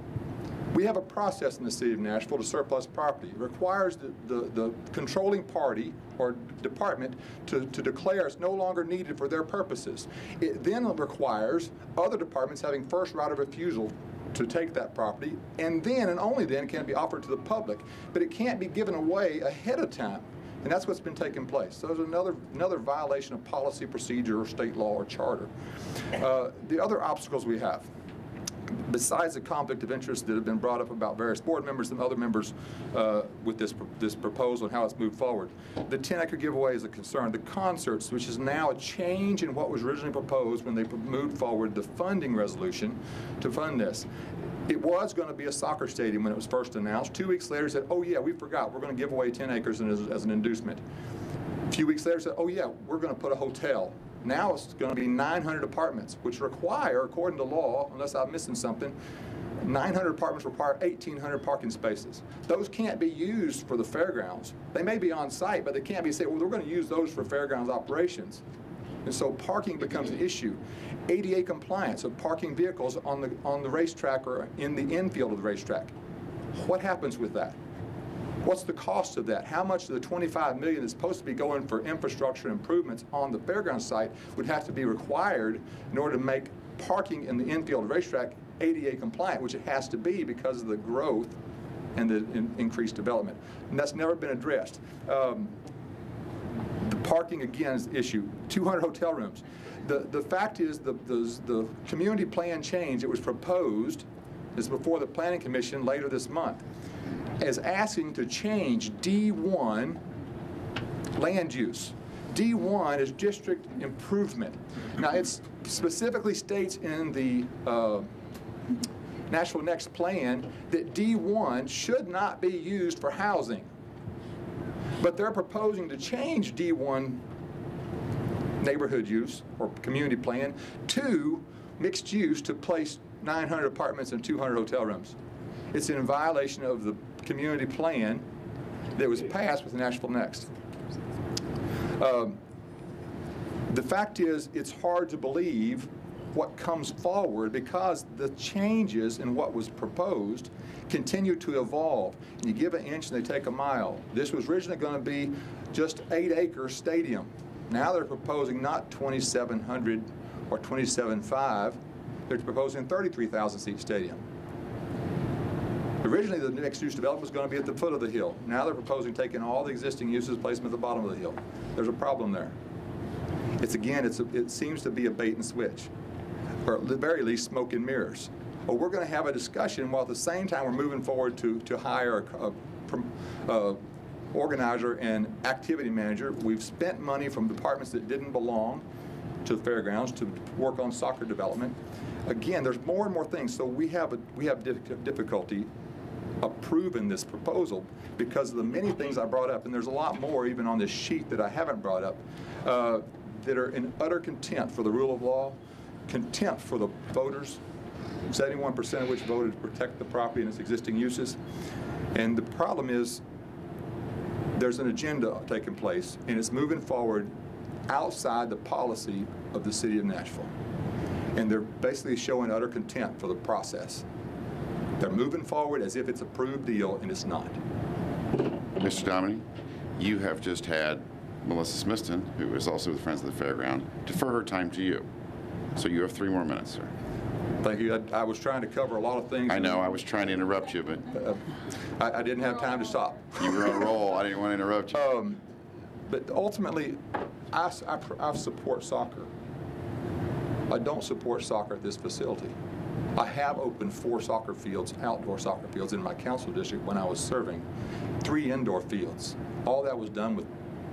We have a process in the city of Nashville to surplus property. It requires the controlling party or department to declare it's no longer needed for their purposes. It then requires other departments having first right of refusal to take that property, and then and only then can it be offered to the public. But it can't be given away ahead of time. And that's what's been taking place. So there's another violation of policy, procedure, or state law or charter. The other obstacles we have, besides the conflict of interest that have been brought up about various board members and other members with this proposal and how it's moved forward, the 10-acre giveaway is a concern. The concerts, which is now a change in what was originally proposed when they moved forward the funding resolution to fund this. It was going to be a soccer stadium when it was first announced. 2 weeks later, said, oh yeah, we forgot, we're going to give away 10 acres as an inducement. A few weeks later, said, oh yeah, we're going to put a hotel. Now it's going to be 900 apartments, which require, according to law, unless I'm missing something, 900 apartments require 1,800 parking spaces. Those can't be used for the fairgrounds. They may be on site, but they can't be said, well, we're going to use those for fairgrounds operations. And so parking becomes an issue. ADA compliance of parking vehicles on the racetrack or in the infield of the racetrack. What happens with that? What's the cost of that? How much of the $25 million that's supposed to be going for infrastructure improvements on the fairground site would have to be required in order to make parking in the infield of the racetrack ADA compliant, which it has to be because of the growth and the increased development. And that's never been addressed. The parking, again, is the issue. 200 hotel rooms. The fact is the community plan change that was proposed is before the Planning Commission later this month is asking to change D1 land use. D1 is district improvement. Now it specifically states in the Nashville Next plan that D1 should not be used for housing. But they're proposing to change D1 neighborhood use or community plan to mixed use to place 900 apartments and 200 hotel rooms. It's in violation of the community plan that was passed with Nashville Next. The fact is, it's hard to believe what comes forward because the changes in what was proposed continue to evolve. And you give an inch and they take a mile. This was originally going to be just 8-acre stadium. Now they're proposing not 2,700 or 27.5. They're proposing 33,000 seat stadium. Originally, the mixed-use development was going to be at the foot of the hill. Now they're proposing taking all the existing uses, placing them at the bottom of the hill. There's a problem there. It seems to be a bait and switch, or at the very least, smoke and mirrors. Well, we're going to have a discussion while at the same time we're moving forward to hire a organizer and activity manager. We've spent money from departments that didn't belong to the fairgrounds to work on soccer development. Again, there's more and more things, so we have difficulty approving this proposal because of the many things I brought up, and there's a lot more even on this sheet that I haven't brought up that are in utter contempt for the rule of law, contempt for the voters, 71% of which voted to protect the property and its existing uses. And the problem is there's an agenda taking place, and it's moving forward outside the policy of the city of Nashville. And they're basically showing utter contempt for the process. They're moving forward as if it's a approved deal, and it's not. Mr. Dominy, you have just had Melissa Smithson, who is also with Friends of the Fairground, defer her time to you. So you have 3 more minutes, sir. Thank you. I was trying to cover a lot of things. I know. I was trying to interrupt you, but I didn't have time to stop. You were on a roll. I didn't want to interrupt you. But ultimately, I support soccer. I don't support soccer at this facility. I have opened 4 soccer fields, outdoor soccer fields, in my council district when I was serving, 3 indoor fields. All that was done with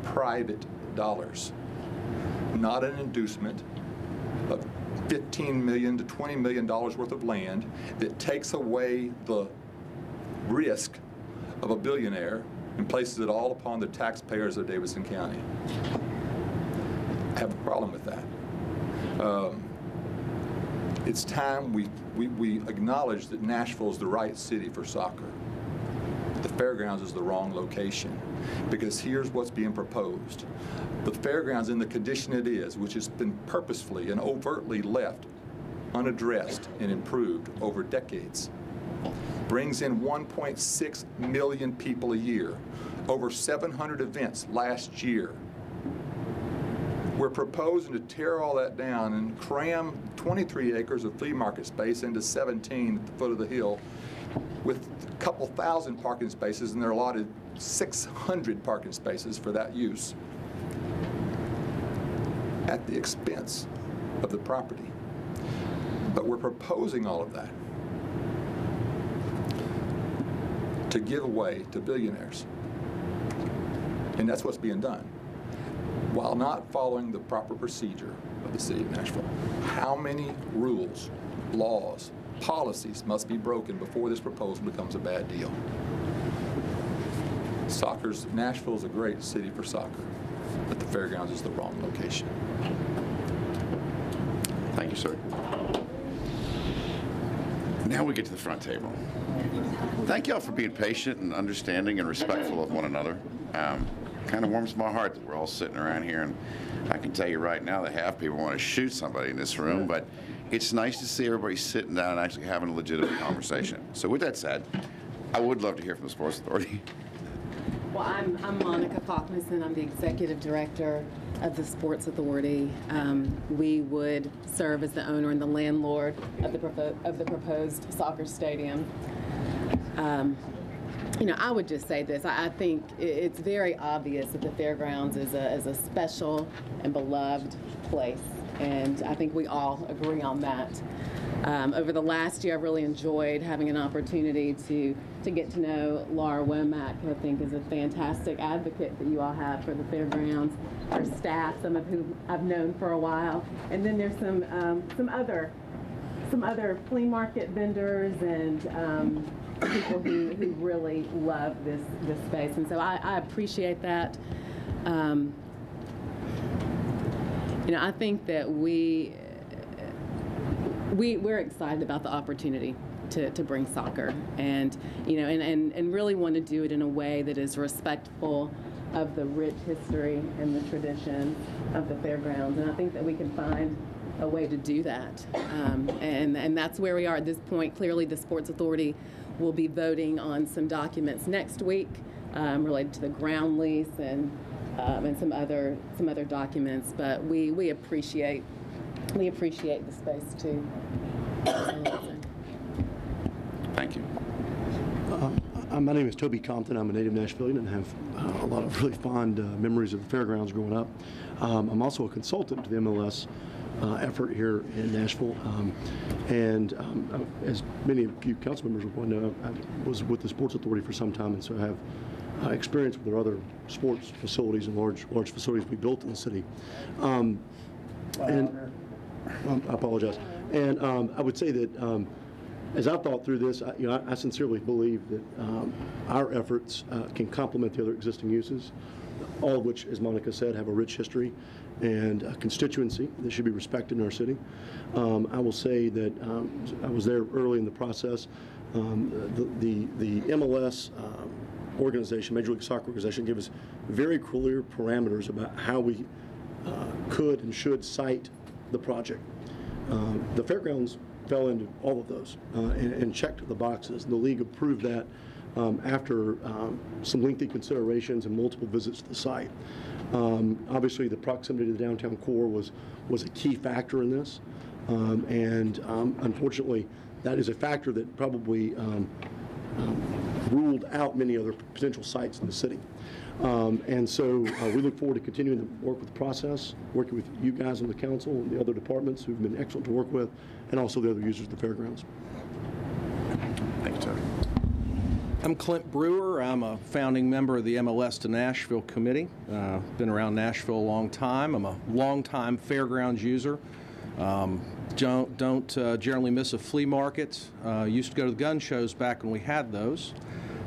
private dollars, not an inducement of $15 million to $20 million worth of land that takes away the risk of a billionaire and places it all upon the taxpayers of Davidson County. I have a problem with that. It's time we acknowledge that Nashville is the right city for soccer. The Fairgrounds is the wrong location, because here's what's being proposed. The Fairgrounds, in the condition it is, which has been purposefully and overtly left unaddressed and improved over decades, brings in 1.6 million people a year, over 700 events last year. We're proposing to tear all that down and cram 23 acres of flea market space into 17 at the foot of the hill, with a couple thousand parking spaces, and they're allotted 600 parking spaces for that use, at the expense of the property. But we're proposing all of that to give away to billionaires. And that's what's being done, while not following the proper procedure of the city of Nashville. How many rules, laws, policies must be broken before this proposal becomes a bad deal? Nashville is a great city for soccer, but the Fairgrounds is the wrong location. Thank you, sir. Now we get to the front table. Thank y'all for being patient and understanding and respectful of one another. Kind of warms my heart that we're all sitting around here, and I can tell you right now that half people want to shoot somebody in this room, but it's nice to see everybody sitting down and actually having a legitimate conversation. So with that said, I would love to hear from the Sports Authority. Well, I'm Monica Faulknerson. I'm the Executive Director of the Sports Authority. We would serve as the owner and the landlord of the proposed soccer stadium. You know, I would just say this. I think it's very obvious that the Fairgrounds is a special and beloved place, and I think we all agree on that. Over the last year, I've really enjoyed having an opportunity to get to know Laura Womack, who I think is a fantastic advocate that you all have for the Fairgrounds, our staff, some of whom I've known for a while, and then there's some other flea market vendors and people who really love this space, and so I appreciate that. You know, I think that we're excited about the opportunity to bring soccer, and you know, and really want to do it in a way that is respectful of the rich history and the tradition of the Fairgrounds, and I think that we can find a way to do that, and that's where we are at this point. Clearly, the Sports Authority will be voting on some documents next week related to the ground lease and some other documents. But we appreciate the space too. Thank you. My name is Toby Compton. I'm a native Nashvilleian and have a lot of really fond memories of the Fairgrounds growing up. I'm also a consultant to the MLS effort here in Nashville, and as many of you council members will know, I was with the Sports Authority for some time, and so I have experience with their other sports facilities and large facilities we built in the city. And I apologize. And I would say that as I've thought through this, I sincerely believe that our efforts can complement the other existing uses, all of which, as Monica said, have a rich history and a constituency that should be respected in our city. I will say that I was there early in the process. The MLS organization, Major League Soccer organization, gave us very clear parameters about how we could and should cite the project. The Fairgrounds fell into all of those and checked the boxes. The league approved that after some lengthy considerations and multiple visits to the site. Obviously, the proximity to the downtown core was a key factor in this, and unfortunately, that is a factor that probably ruled out many other potential sites in the city. And so we look forward to continuing to work with the process, working with you guys on the council and the other departments who've been excellent to work with, and also the other users of the Fairgrounds. Thank you, Toby. I'm Clint Brewer. I'm a founding member of the MLS to Nashville Committee. Been around Nashville a long time. I'm a long-time Fairgrounds user. Don't generally miss a flea market. Used to go to the gun shows back when we had those.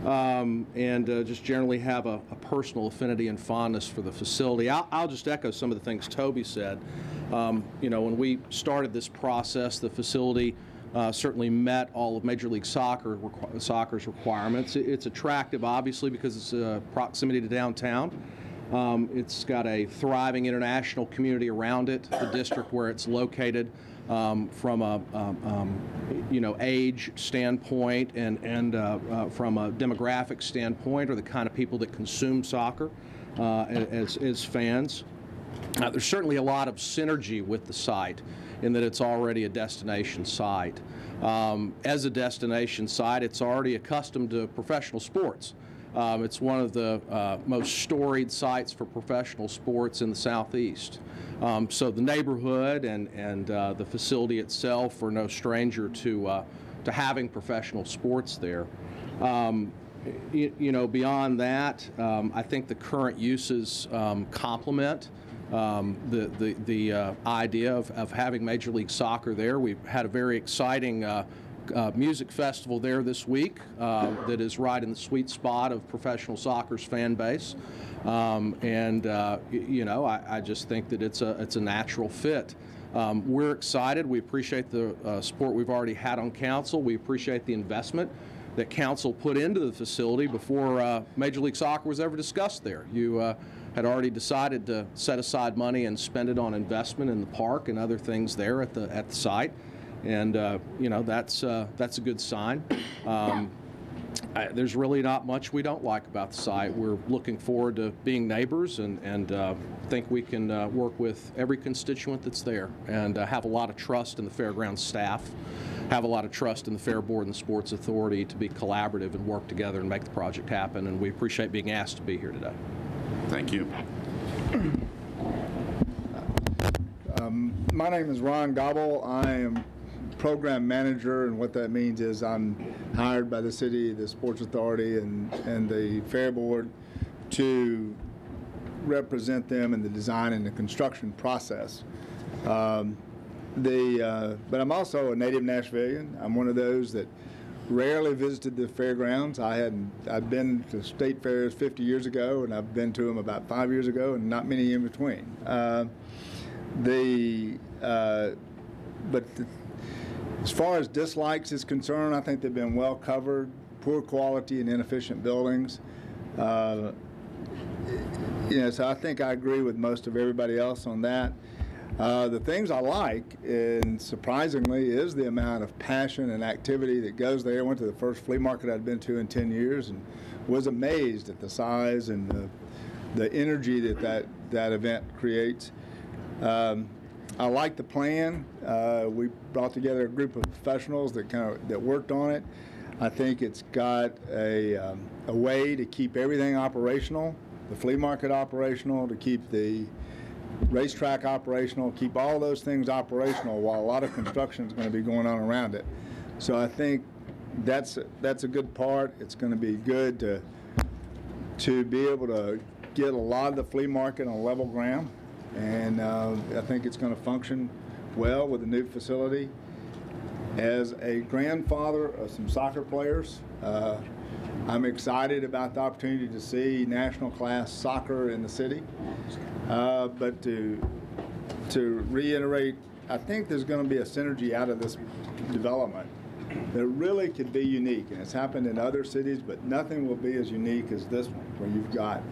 And just generally have a personal affinity and fondness for the facility. I'll just echo some of the things Toby said. You know, when we started this process, the facility certainly met all of Major League Soccer's requirements. It's attractive, obviously, because it's proximity to downtown. It's got a thriving international community around it. The district where it's located, from a you know, age standpoint and from a demographic standpoint, are the kind of people that consume soccer as fans. There's certainly a lot of synergy with the site in that it's already a destination site. As a destination site, it's already accustomed to professional sports. It's one of the most storied sites for professional sports in the Southeast. So the neighborhood and the facility itself are no stranger to having professional sports there. You know, beyond that, I think the current uses complement the idea of having Major League Soccer there. We've had a very exciting music festival there this week that is right in the sweet spot of professional soccer's fan base. You know, I just think that it's a natural fit. We're excited. We appreciate the support we've already had on council. We appreciate the investment that council put into the facility before Major League Soccer was ever discussed there. You had already decided to set aside money and spend it on investment in the park and other things there at the site, and you know, that's a good sign. There's really not much we don't like about the site. We're looking forward to being neighbors and think we can work with every constituent that's there, and have a lot of trust in the Fairgrounds staff, have a lot of trust in the Fair Board and the Sports Authority to be collaborative and work together and make the project happen, and we appreciate being asked to be here today. Thank you. My name is Ron Gobble. I am program manager, and what that means is I'm hired by the city, the Sports Authority, and the Fair Board to represent them in the design and the construction process. But I'm also a native Nashvilleian. I'm one of those that rarely visited the fairgrounds. I'd been to state fairs 50 years ago, and I've been to them about 5 years ago, and not many in between. As far as dislikes is concerned, I think they've been well covered. Poor quality and inefficient buildings. You know, so I think I agree with most of everybody else on that. The things I like, and surprisingly, is the amount of passion and activity that goes there. I went to the first flea market I'd been to in 10 years and was amazed at the size and the energy that event creates. I like the plan. We brought together a group of professionals that worked on it. I think it's got a way to keep everything operational, the flea market operational, to keep the racetrack operational, keep all those things operational while a lot of construction is going to be going on around it. So I think that's a good part. It's going to be good to be able to get a lot of the flea market on level ground, and I think it's going to function well with the new facility. As a grandfather of some soccer players, I'm excited about the opportunity to see national class soccer in the city. But to reiterate, I think there's going to be a synergy out of this development that really could be unique. And it's happened in other cities, but nothing will be as unique as this one, where you've got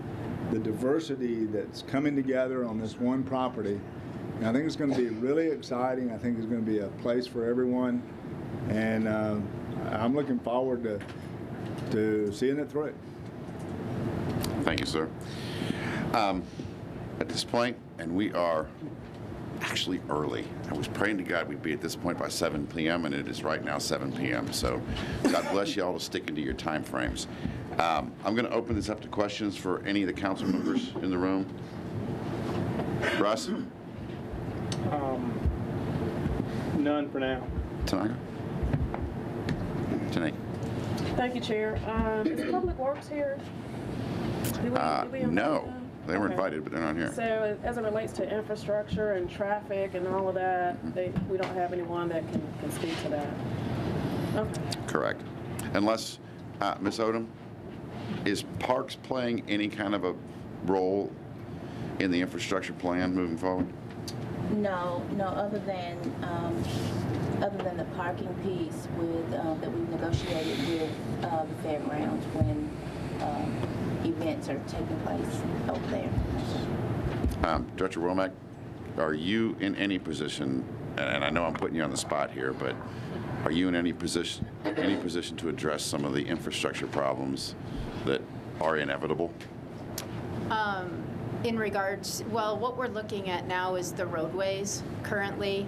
the diversity that's coming together on this one property. And I think it's going to be really exciting. I think it's going to be a place for everyone. And I'm looking forward to seeing it through. Thank you, sir. At this point, and we are actually early. I was praying to God we'd be at this point by 7 p.m., and it is right now 7 p.m. So God bless you all to sticking to your time frames. I'm going to open this up to questions for any of the council members in the room. Russ? None for now. Tanaka? Tanae? Thank you, Chair. Is Public Works here? No. They were invited, but they're not here. So as it relates to infrastructure and traffic and all of that, we don't have anyone that can speak to that. Okay. Correct. Unless, Ms. Odom, is Parks playing any kind of a role in the infrastructure plan moving forward? No, other than the parking piece with that we've negotiated with the fairgrounds when events are taking place over there. Director Womack, are you in any position, and I know I'm putting you on the spot here, but are you in any position to address some of the infrastructure problems that are inevitable? In regards, well, what we're looking at now is the roadways currently.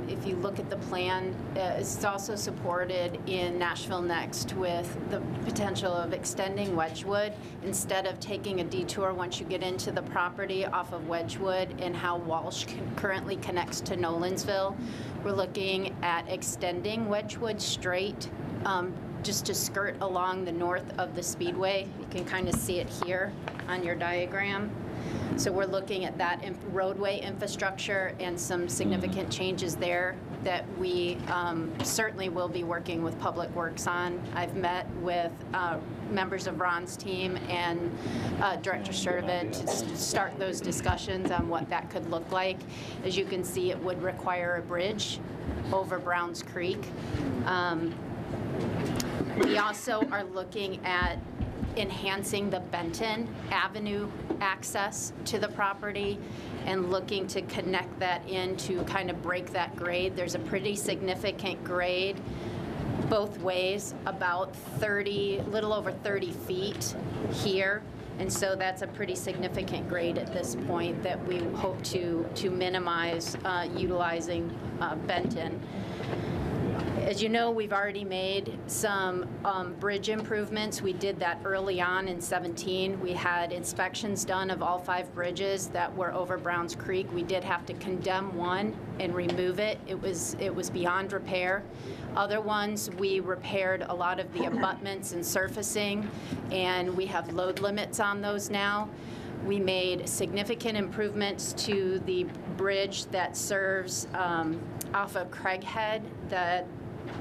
If you look at the plan, it's also supported in Nashville Next with the potential of extending Wedgwood instead of taking a detour once you get into the property off of Wedgwood and how Walsh currently connects to Nolensville. We're looking at extending Wedgwood straight just to skirt along the north of the Speedway. You can kind of see it here on your diagram. So we're looking at that roadway infrastructure and some significant changes there that we certainly will be working with Public Works on. I've met with members of Ron's team and Director Sturtevant to start those discussions on what that could look like. As you can see, it would require a bridge over Browns Creek. We also are looking at enhancing the Benton Avenue access to the property and looking to connect that in to kind of break that grade. There's a pretty significant grade both ways, about 30, little over 30 feet here. And so that's a pretty significant grade at this point that we hope to minimize utilizing Benton. As you know, we've already made some bridge improvements. We did that early on in 17. We had inspections done of all 5 bridges that were over Browns Creek. We did have to condemn one and remove it. It was beyond repair. Other ones, we repaired a lot of the abutments and surfacing, and we have load limits on those now. We made significant improvements to the bridge that serves off of Craighead that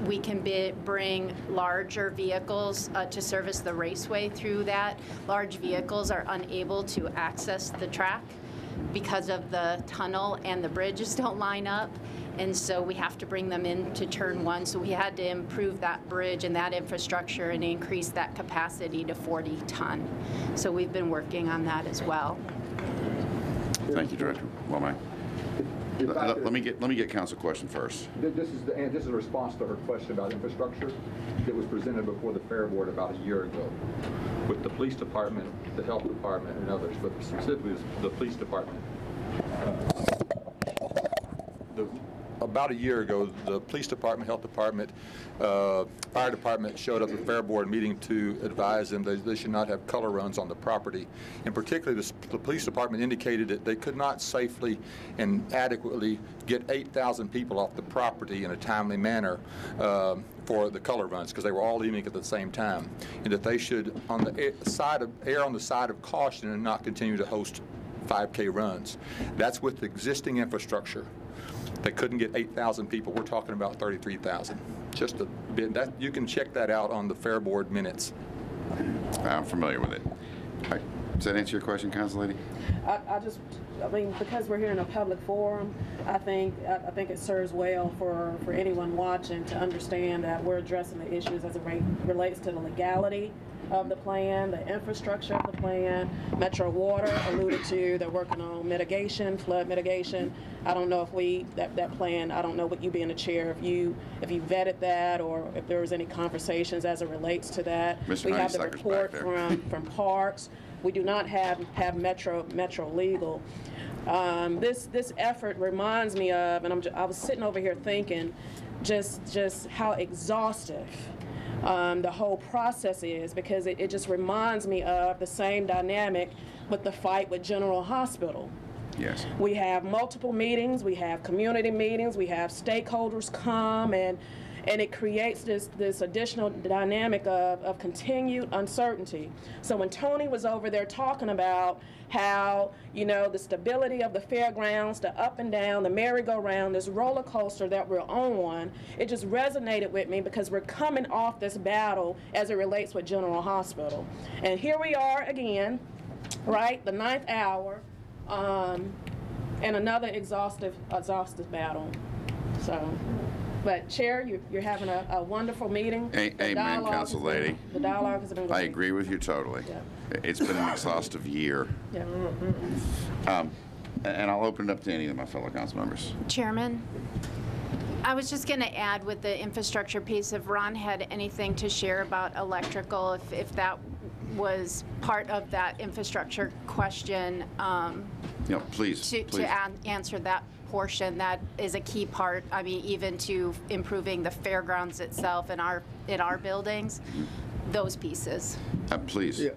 we can bring larger vehicles to service the raceway through that. Large vehicles are unable to access the track because of the tunnel and the bridges don't line up. And so we have to bring them into turn 1. So we had to improve that bridge and that infrastructure and increase that capacity to 40 ton. So we've been working on that as well. Thank you, Director Womack. Let me get council question first. This is a response to her question about infrastructure that was presented before the Fair Board about a year ago with the police department, the health department, and others, but specifically the police department. About a year ago, the police department, health department, fire department showed up at the Fair Board meeting to advise them that they should not have color runs on the property. And particularly, the police department indicated that they could not safely and adequately get 8,000 people off the property in a timely manner for the color runs because they were all leaving at the same time, and that they should err on the side of caution and not continue to host 5K runs. That's with the existing infrastructure. They couldn't get 8,000 people. We're talking about 33,000. Just a bit. That you can check that out on the Fair Board minutes. I'm familiar with it. Right. Does that answer your question, Council Lady? I mean, because we're here in a public forum, I think it serves well for anyone watching to understand that we're addressing the issues as it relates to the legality of the plan, the infrastructure of the plan. Metro Water alluded to, they're working on mitigation, flood mitigation. I don't know if that plan, I don't know what you being the chair, if you vetted that or if there was any conversations as it relates to that. Mr. We have the report from Parks. We do not have Metro legal. This effort reminds me of, and I was sitting over here thinking, just how exhaustive the whole process is, because it just reminds me of the same dynamic with the fight with General Hospital. Yes. We have multiple meetings, we have community meetings, we have stakeholders come, and it creates this additional dynamic of continued uncertainty. So when Tony was over there talking about how, the stability of the fairgrounds, the up and down, the merry-go-round, this roller coaster that we're on, it just resonated with me because we're coming off this battle as it relates with General Hospital. And here we are again, right, the 9th hour, and another exhaustive battle. So, but Chair, you're having a wonderful meeting. Amen, Council Lady. The dialogue has been great. I agree with you totally. Yeah. It's been an exhaustive year. Yeah. And I'll open it up to any of my fellow council members. Chairman, I was just going to add with the infrastructure piece, if Ron had anything to share about electrical, if that was part of that infrastructure question. Please. To answer that portion, that is a key part. I mean, even to improving the fairgrounds itself in our buildings, those pieces. Please. Yeah.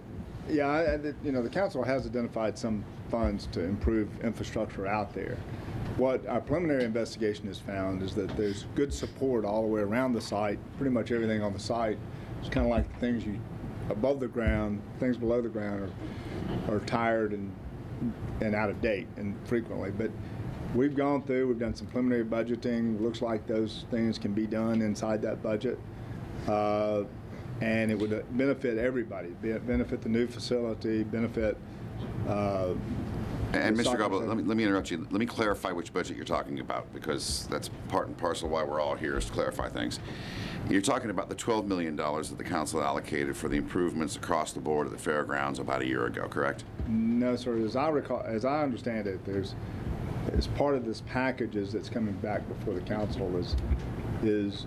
The council has identified some funds to improve infrastructure out there. What our preliminary investigation has found is that there's good support all the way around the site. Pretty much everything on the site is kind of like the things above the ground, things below the ground are tired and out of date and frequently. But we've gone through, we've done some preliminary budgeting. Looks like those things can be done inside that budget. And it would benefit everybody, benefit the new facility, benefit and Mr. Gobble, let me interrupt you. Let me clarify which budget you're talking about, because that's part and parcel why we're all here, is to clarify things. You're talking about the $12 million that the council allocated for the improvements across the board at the fairgrounds about a year ago, correct? No, sir. As I understand it, as part of this package that's coming back before the council is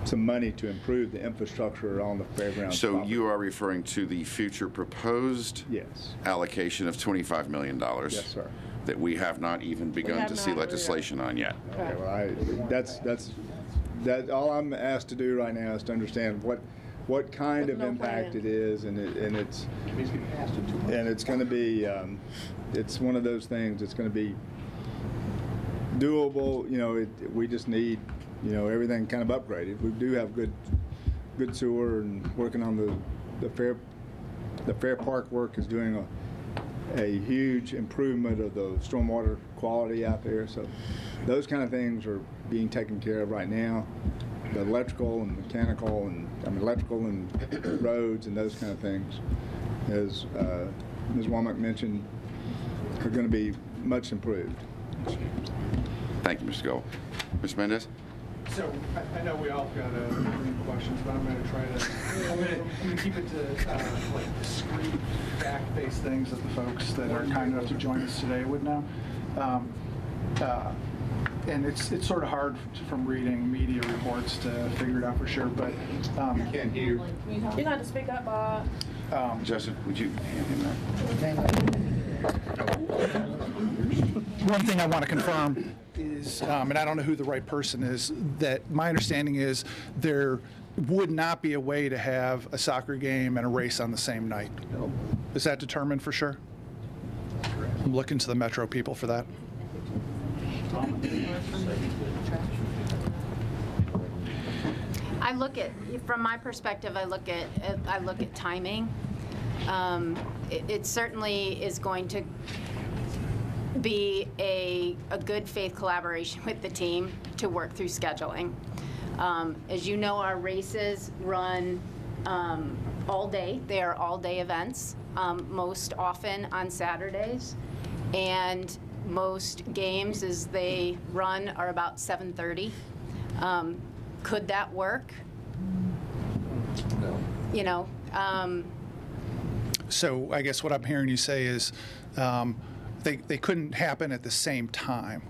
some money to improve the infrastructure on the fairgrounds. So you are referring to the future proposed allocation of $25 million? Yes, sir. That we have not even begun to see legislation on yet. Okay, well, that's all I'm asked to do right now is to understand what kind of impact it is, and it's going to be it's one of those things. It's going to be doable. We just need everything kind of upgraded. We do have good sewer, and working on the fair park work is doing a huge improvement of the stormwater quality out there. So those kind of things are being taken care of right now. The electrical and mechanical electrical and roads and those kind of things, as Ms. Womack mentioned, are going to be much improved. Thank you, Mr. Gold. Ms. Mendez? So I know we all got a million questions, but I'm going to try to. I'm going to keep it to like discrete, fact-based things that the folks that are kind enough to join us today would know. And it's sort of hard from reading media reports to figure it out for sure. But I can't hear. You're going to have to speak up, Bob. Justin, would you hand him that? One thing I want to confirm is, and I don't know who the right person is, that my understanding is there would not be a way to have a soccer game and a race on the same night. Is that determined for sure? I'm looking to the Metro people for that. From my perspective, I look at timing. It certainly is going to be a good faith collaboration with the team to work through scheduling. As you know, our races run all day. They are all-day events, most often on Saturdays, and most games as they run are about 7:30. Could that work? No. So I guess what I'm hearing you say is they couldn't happen at the same time.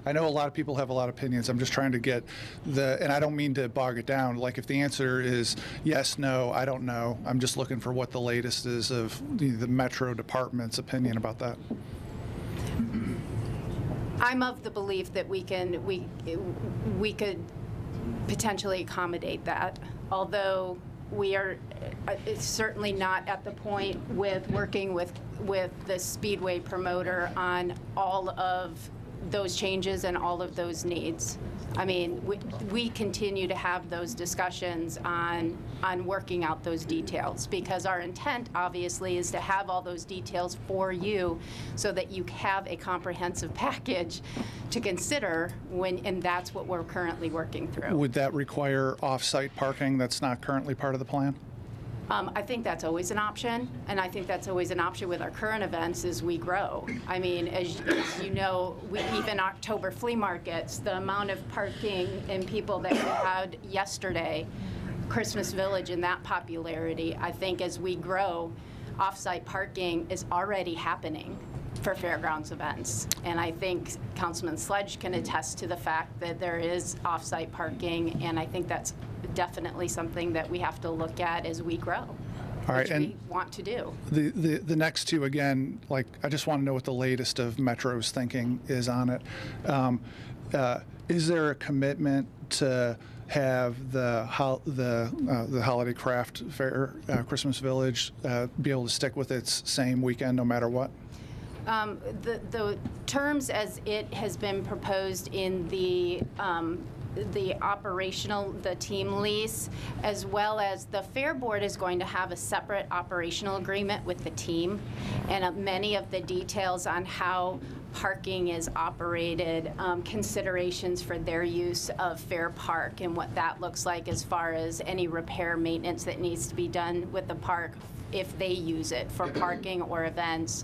I know a lot of people have a lot of opinions. I'm just trying to get and I don't mean to bog it down. Like if the answer is yes, no, I don't know. I'm just looking for what the latest is of the Metro Department's opinion about that. I'm of the belief that we could potentially accommodate that, although we are certainly not at the point with working with the Speedway promoter on all of those changes and all of those needs. I mean, we continue to have those discussions on working out those details, because our intent, obviously, is to have all those details for you so that you have a comprehensive package to consider and that's what we're currently working through. Would that require off-site parking that's not currently part of the plan? I think that's always an option, and I think that's always an option with our current events as we grow. I mean, as you know, even October flea markets, the amount of parking and people that we had yesterday, Christmas Village and that popularity, I think as we grow, off-site parking is already happening for Fairgrounds events. And I think Councilman Sledge can attest to the fact that there is off-site parking, and I think that's definitely something that we have to look at as we grow. All right, which and we want to do. The next two, again, like, I just want to know what the latest of Metro's thinking is on it. Is there a commitment to have the Holiday Craft Fair, Christmas Village, be able to stick with its same weekend no matter what? The terms as it has been proposed in the team lease, as well as the Fair Board is going to have a separate operational agreement with the team, and many of the details on how parking is operated, considerations for their use of Fair Park and what that looks like as far as any repair maintenance that needs to be done with the park if they use it for parking or events.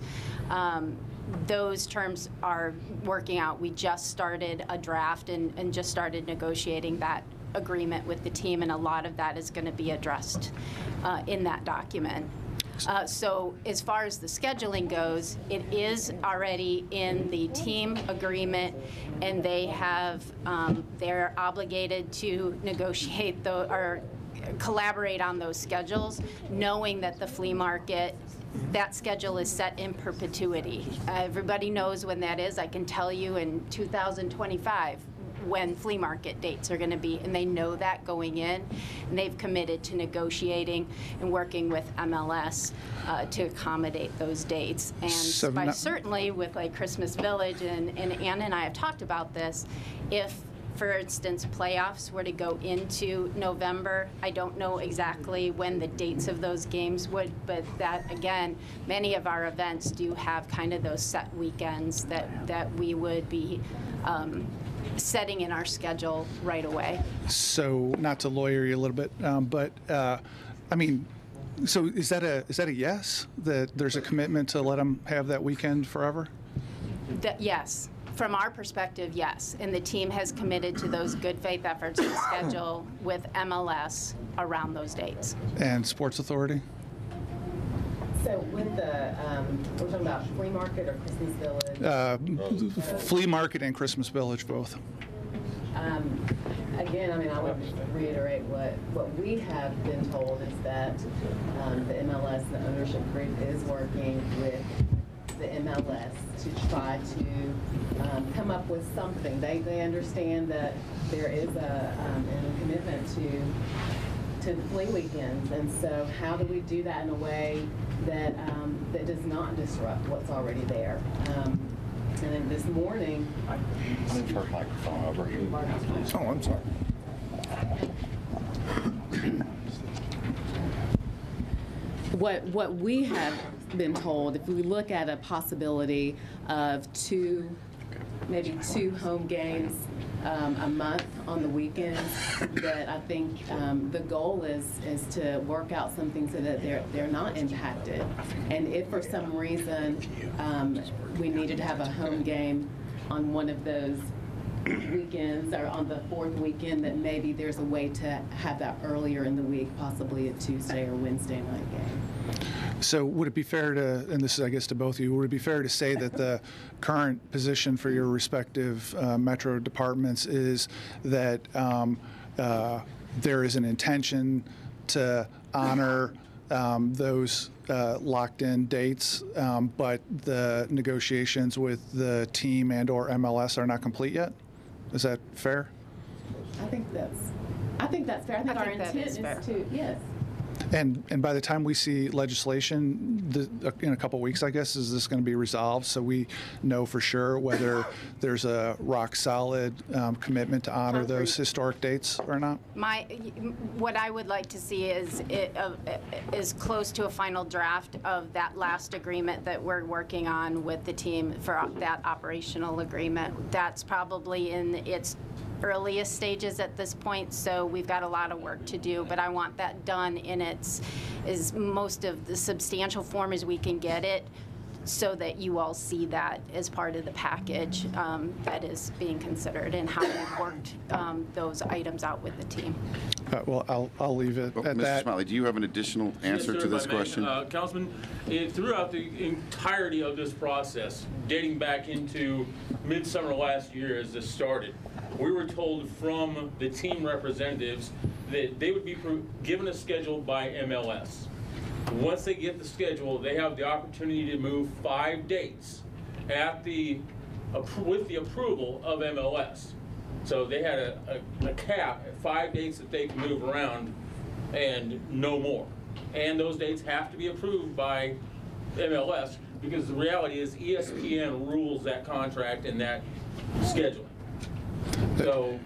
Those terms are working out. We just started a draft and just started negotiating that agreement with the team, and a lot of that is going to be addressed in that document. So as far as the scheduling goes, it is already in the team agreement, and they have they're obligated to negotiate or collaborate on those schedules, knowing that the flea market, that schedule is set in perpetuity. Everybody knows when that is. I can tell you in 2025 when flea market dates are going to be, and they know that going in, and they've committed to negotiating and working with MLS to accommodate those dates. And certainly with like Christmas Village, and Ann and I have talked about this, if for instance, playoffs were to go into November. I don't know exactly when the dates of those games would, but that, again, many of our events do have kind of those set weekends that we would be setting in our schedule right away. So, not to lawyer you a little bit, but I mean, so is that a yes, that there's a commitment to let them have that weekend forever? Yes. From our perspective, yes, and the team has committed to those good faith efforts to schedule with MLS around those dates. And Sports Authority? So with the, we're talking about Flea Market or Christmas Village? Flea Market and Christmas Village, both. Again, I mean, I would reiterate what we have been told is that the MLS, the ownership group, is working with the MLS to try to come up with something. They understand that there is a commitment to the flea weekends, and so how do we do that in a way that that does not disrupt what's already there? And then this morning, Turn the microphone over. Oh, I'm sorry. What we have been told, if we look at a possibility of maybe two home games a month on the weekends, that I think the goal is to work out something so that they're not impacted. And if for some reason we needed to have a home game on one of those weekends or on the fourth weekend, that maybe there's a way to have that earlier in the week, possibly a Tuesday or Wednesday night game. So would it be fair to, and this is I guess to both of you, would it be fair to say that the current position for your respective metro departments is that there is an intention to honor those locked-in dates, but the negotiations with the team and or MLS are not complete yet? Is that fair? I think that's fair. I think our intent is to, yes. And by the time we see legislation in a couple weeks, I guess, is this going to be resolved so we know for sure whether there's a rock solid commitment to honor those historic dates or not? What I would like to see is close to a final draft of that last agreement that we're working on with the team for that operational agreement. That's probably in its earliest stages at this point, so we've got a lot of work to do, but I want that done in its as most of the substantial form as we can get it, so that you all see that as part of the package that is being considered and how we've worked those items out with the team. Well, I'll leave it at Mr. that. Smiley, do you have an additional answer Yes, to sir, this if I may. question? Councilman, throughout the entirety of this process, dating back into midsummer last year as this started, we were told from the team representatives that they would be given a schedule by MLS. Once they get the schedule, they have the opportunity to move 5 dates at with the approval of MLS. So they had a cap at 5 dates that they can move around and no more. And those dates have to be approved by MLS because the reality is ESPN rules that contract and that scheduling. So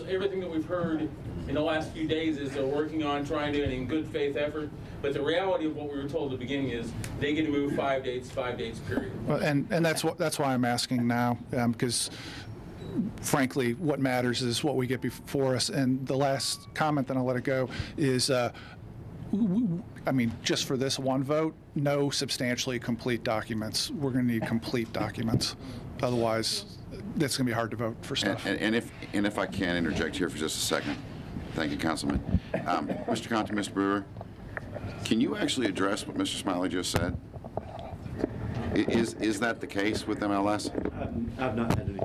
everything that we've heard in the last few days is they're working on trying to, in good faith effort, but the reality of what we were told at the beginning is they get to move 5 dates, period. And that's why I'm asking now, because frankly, what matters is what we get before us. And the last comment, then I'll let it go, is I mean, just for this one vote, no substantially complete documents. We're going to need complete documents. Otherwise, it's going to be hard to vote for stuff. And if I can interject here for just a second. Thank you, Councilman. Mr. Compton, Mr. Brewer, can you actually address what Mr. Smiley just said? Is that the case with MLS? I've not had any.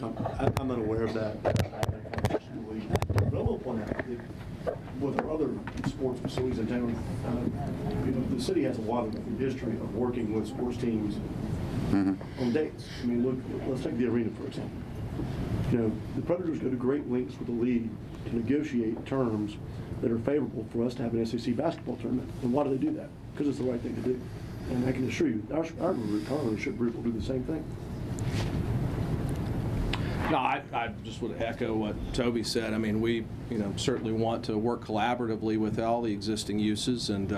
I'm unaware of that. But I will point out that with our other sports facilities in town, the city has a lot of history of working with sports teams on dates. I mean, look, let's take the arena, for example. The Predators go to great lengths with the league to negotiate terms that are favorable for us to have an SEC basketball tournament. And why do they do that? Because it's the right thing to do. And I can assure you, our ownership group will do the same thing. No, I just would echo what Toby said. I mean, we certainly want to work collaboratively with all the existing uses, and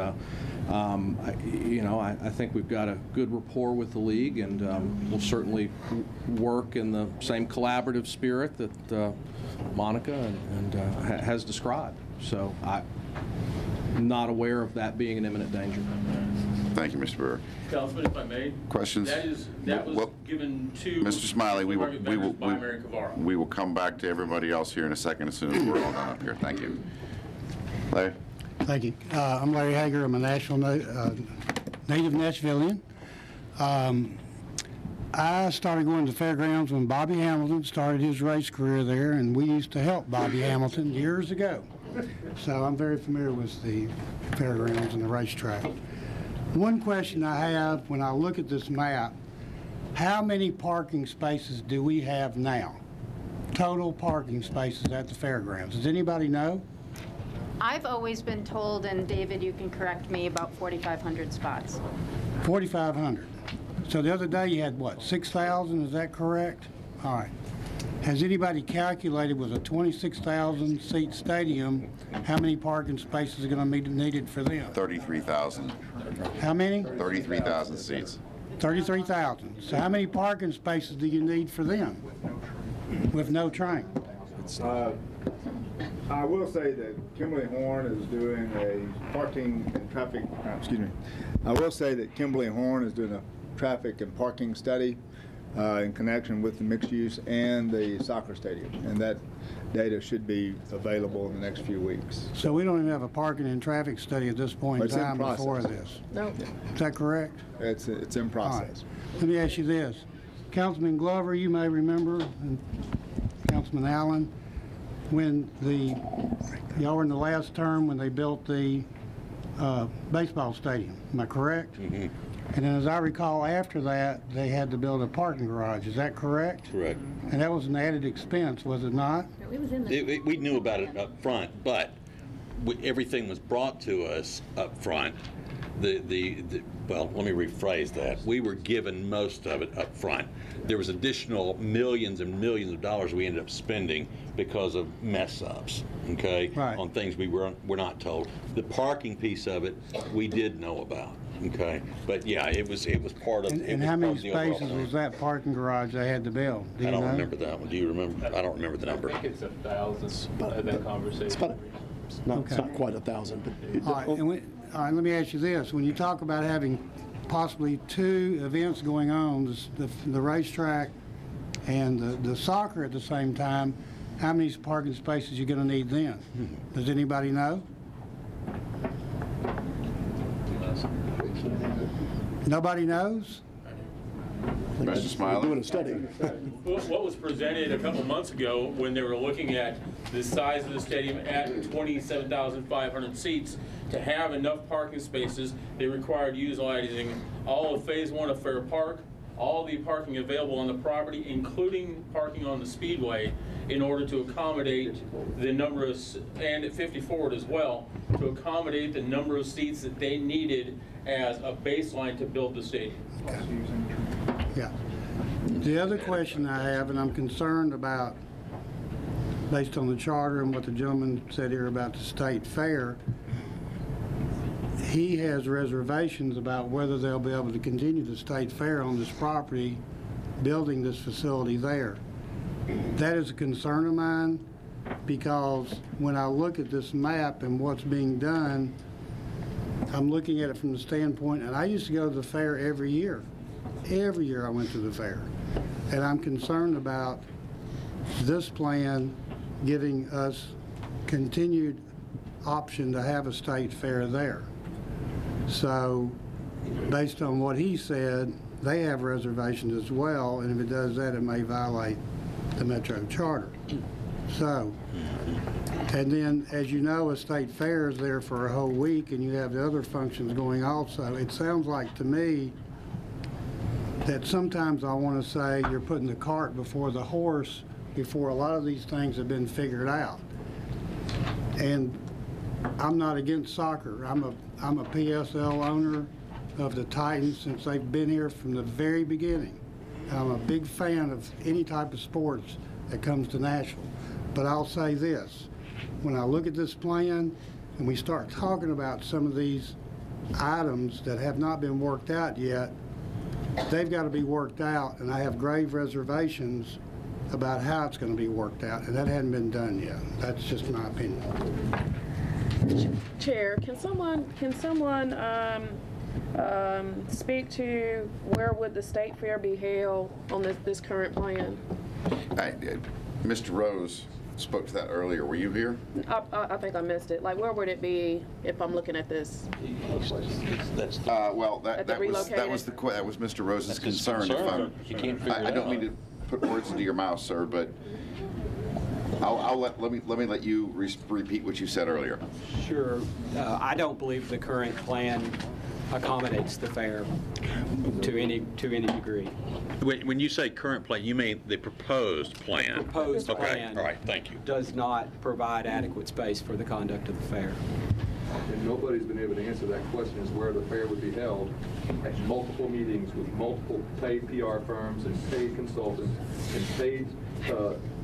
I think we've got a good rapport with the league, and we'll certainly work in the same collaborative spirit that Monica has described. So I'm not aware of that being an imminent danger. Thank you, Mr. Brewer. Councilman, if I may. Questions? That was given to Mr. Smiley, we by Mary Cavaro. will come back to everybody else here in a second as soon as we're all done up here. Thank you. Larry? Thank you. I'm Larry Hager. I'm a native Nashvilleian. I started going to the fairgrounds when Bobby Hamilton started his race career there, and we used to help Bobby Hamilton years ago. So I'm very familiar with the fairgrounds and the racetrack. One question I have when I look at this map, how many parking spaces do we have now? Total parking spaces at the fairgrounds. Does anybody know? I've always been told, and David, you can correct me, about 4,500 spots. 4,500. So the other day you had what, 6,000, is that correct? All right. Has anybody calculated with a 26,000 seat stadium, how many parking spaces are going to be needed for them? 33,000. How many? 33,000 seats. 33,000. So how many parking spaces do you need for them with no train? I will say that Kimberly Horn is doing a parking and traffic, I will say that Kimberly Horn is doing a traffic and parking study in connection with the mixed use and the soccer stadium. And that data should be available in the next few weeks. So we don't even have a parking and traffic study at this point in time before process. this? No. Is that correct? It's in process. Right. Let me ask you this. Councilman Glover, you may remember, and Councilman Allen, when y'all were in the last term when they built the baseball stadium. Am I correct? Mm-hmm. And then as I recall, after that, they had to build a parking garage. Is that correct? Correct. And that was an added expense, was it not? We knew about it up front, but everything was brought to us up front. Well, let me rephrase that. We were given most of it up front. There was additional millions and millions of dollars we ended up spending because of mess ups, okay, right, on things we were not told. The parking piece of it, we did know about, okay, but yeah, it was part of. And how many spaces was that parking garage they had to build? I don't remember that one. Do you remember? I don't remember the number. I think it's 1,000. That conversation. It's not quite 1,000, but all right, and all right, let me ask you this. When you talk about having possibly 2 events going on, the racetrack and the soccer at the same time, how many parking spaces are you going to need then? Does anybody know? Nobody knows? Mr. Smiley? Doing a study. What was presented a couple months ago when they were looking at the size of the stadium at 27,500 seats, to have enough parking spaces, they required utilizing all of Phase 1 of Fair Park, all the parking available on the property, including parking on the Speedway, in order to accommodate the number of, and at 50 Forward as well, to accommodate the number of seats that they needed as a baseline to build the stadium. Yeah. The other question I have, and I'm concerned about, based on the charter and what the gentleman said here about the state fair, he has reservations about whether they'll be able to continue the state fair on this property, building this facility there. That is a concern of mine, because when I look at this map and what's being done, I'm looking at it from the standpoint, and I used to go to the fair every year. Every year I went to the fair. And I'm concerned about this plan giving us continued option to have a state fair there. So, based on what he said, they have reservations as well, and if it does that, it may violate the Metro Charter. So, and then, as you know, a state fair is there for a whole week, and you have the other functions going also. It sounds like to me that sometimes I want to say you're putting the cart before the horse, before a lot of these things have been figured out. And I'm not against soccer. I'm a PSL owner of the Titans since they've been here from the very beginning. I'm a big fan of any type of sports that comes to Nashville. But I'll say this, when I look at this plan and we start talking about some of these items that have not been worked out yet, they've got to be worked out, and I have grave reservations about how it's going to be worked out, and that hadn't been done yet. That's just my opinion. Chair, can someone speak to where would the state fair be held on this current plan? Mr. Rose spoke to that earlier. Were you here? I think I missed it. Like, where would it be if I'm looking at this? Well, that was Mr. Rose's concern. I don't mean to put words into your mouth, sir, but let me let you repeat what you said earlier. Sure. I don't believe the current plan accommodates the fair to any degree. When you say current plan, you mean the proposed plan? Proposed plan. All right, thank you. Does not provide adequate space for the conduct of the fair. And nobody's been able to answer that question, is where the fair would be held at multiple meetings with multiple paid PR firms and paid consultants and paid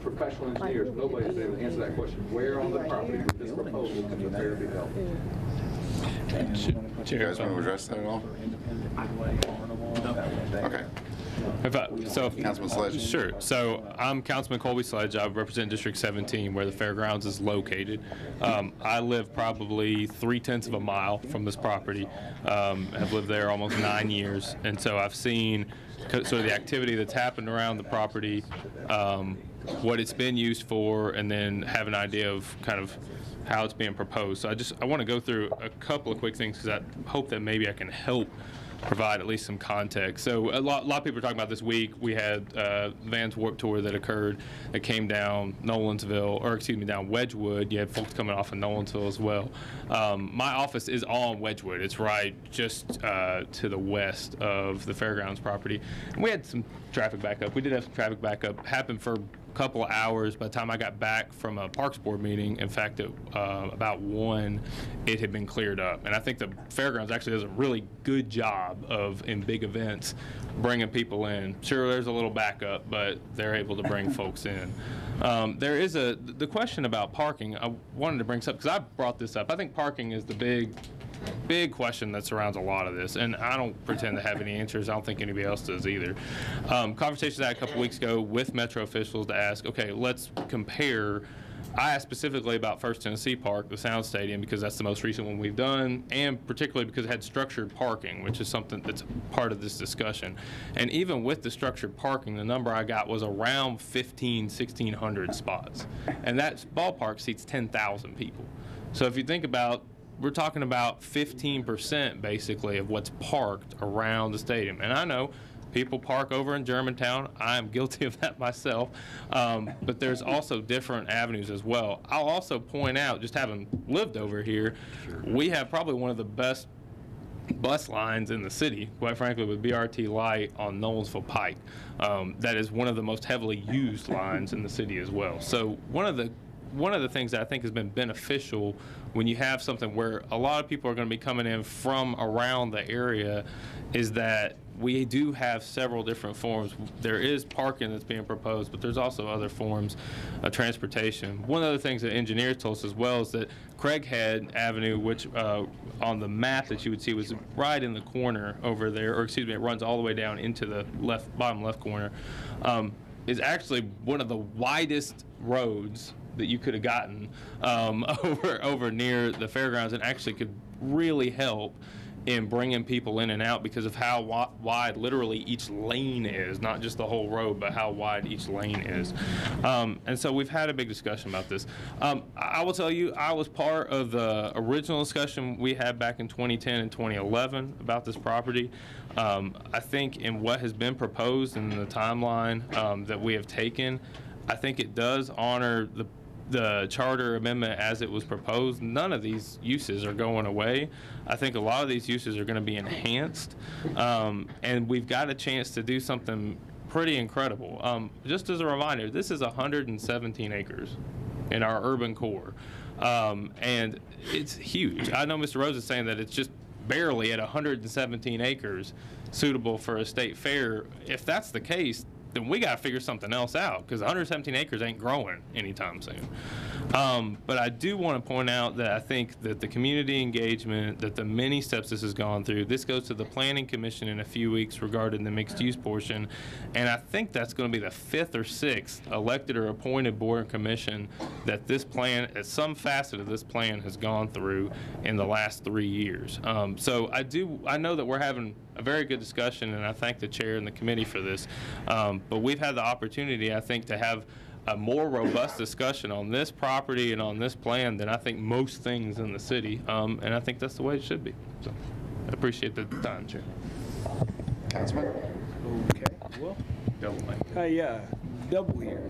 professional engineers. Nobody's been able to answer that question. Where on the property would this proposal can the fair be held? Do you guys want to address that at all? Okay. Councilman Sledge. Sure. So I'm Councilman Colby Sledge. I represent District 17, where the fairgrounds is located. I live probably 3/10 of a mile from this property. I've lived there almost 9 years, and so I've seen sort of the activity that's happened around the property, what it's been used for, and then have an idea of kind of how it's being proposed. So I want to go through a couple of quick things because I hope that maybe I can help provide at least some context. So a lot of people are talking about this week. We had Vans Warped Tour that occurred that came down down Wedgwood. You had folks coming off of Nolensville as well. My office is on Wedgwood. It's right just to the west of the fairgrounds property. And we had some traffic backup. We did have some traffic backup happen for couple of hours. By the time I got back from a Parks Board meeting, in fact, at about 1, it had been cleared up. And I think the fairgrounds actually does a really good job of, in big events, bringing people in. Sure, there's a little backup, but they're able to bring folks in. There is the question about parking. I wanted to bring this up because I brought this up. I think parking is the big question that surrounds a lot of this, and I don't pretend to have any answers. I don't think anybody else does either. Conversations I had a couple weeks ago with Metro officials to ask, okay, let's compare I asked specifically about First Tennessee Park, the Sound Stadium, because that's the most recent one we've done, and particularly because it had structured parking, which is something that's part of this discussion. And even with the structured parking, the number I got was around 1,600 spots. And that ballpark seats 10,000 people. So if you think about, we're talking about 15% basically of what's parked around the stadium. And I know people park over in Germantown. I am guilty of that myself. But there's also different avenues as well. I'll also point out, just having lived over here, we have probably one of the best bus lines in the city, quite frankly, with BRT Light on Knowlesville Pike. That is one of the most heavily used lines in the city as well. So one of the things that I think has been beneficial when you have something where a lot of people are going to be coming in from around the area is that we do have several different forms. There is parking that's being proposed, but there's also other forms of transportation. One of the things that engineers told us as well is that Craighead Avenue, which on the map that you would see was right in the corner over there, or excuse me, it runs all the way down into the bottom left corner, is actually one of the widest roads that you could have gotten over near the fairgrounds, and actually could really help in bringing people in and out because of how wide literally each lane is, not just the whole road, but how wide each lane is. And so we've had a big discussion about this. I will tell you, I was part of the original discussion we had back in 2010 and 2011 about this property. I think in what has been proposed in the timeline that we have taken, I think it does honor the charter amendment as it was proposed. None of these uses are going away. I think a lot of these uses are going to be enhanced, and we've got a chance to do something pretty incredible. Just as a reminder, this is 117 acres in our urban core, and it's huge. I know Mr. Rose is saying that it's just barely at 117 acres suitable for a state fair. If that's the case, then we got to figure something else out, because 117 acres ain't growing anytime soon. But I do want to point out that I think that the community engagement, that the many steps this has gone through, this goes to the Planning Commission in a few weeks regarding the mixed use portion, and I think that's going to be the 5th or 6th elected or appointed board and commission that this plan, at some facet of this plan, has gone through in the last 3 years. So I know that we're having a very good discussion, and I thank the chair and the committee for this. But we've had the opportunity, I think, to have a more robust discussion on this property and on this plan than I think most things in the city, and I think that's the way it should be. So I appreciate the time, Chair. Councilman? Okay, well. Double mic. Hey, double here.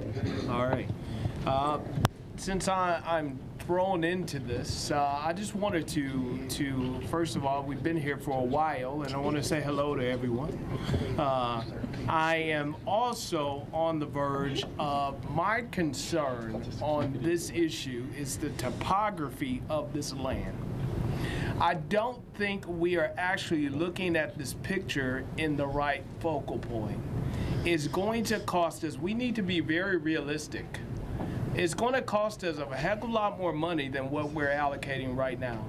All right. Since I'm thrown into this, I just wanted to first of all, we've been here for a while, and I want to say hello to everyone. I am also on the verge of my concern on this issue is the topography of this land. I don't think we are actually looking at this picture in the right focal point. It's going to cost us, we need to be very realistic. It's going to cost us a heck of a lot more money than what we're allocating right now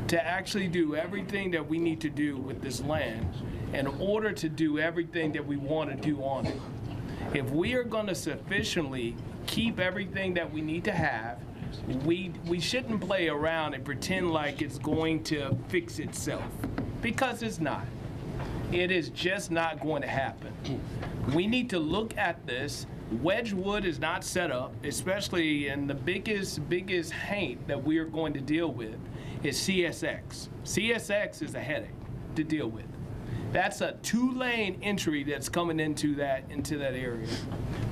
to actually do everything that we need to do with this land in order to do everything that we want to do on it. If we are going to sufficiently keep everything that we need to have, we shouldn't play around and pretend like it's going to fix itself, because it's not. It is just not going to happen. We need to look at this. Wedgewood is not set up, especially in the biggest haint that we are going to deal with is CSX. CSX is a headache to deal with. That's a 2-lane entry that's coming into that area.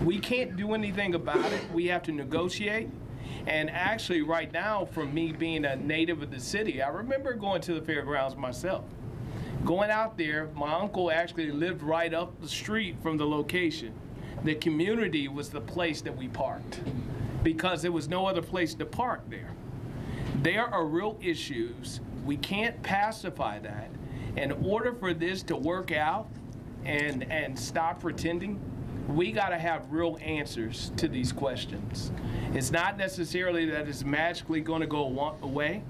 We can't do anything about it. We have to negotiate. And actually right now, for me being a native of the city, I remember going to the fairgrounds myself. Going out there, my uncle actually lived right up the street from the location. The community was the place that we parked because there was no other place to park there. There are real issues. We can't pacify that. In order for this to work out and stop pretending, we got to have real answers to these questions. It's not necessarily that it's magically going to go away.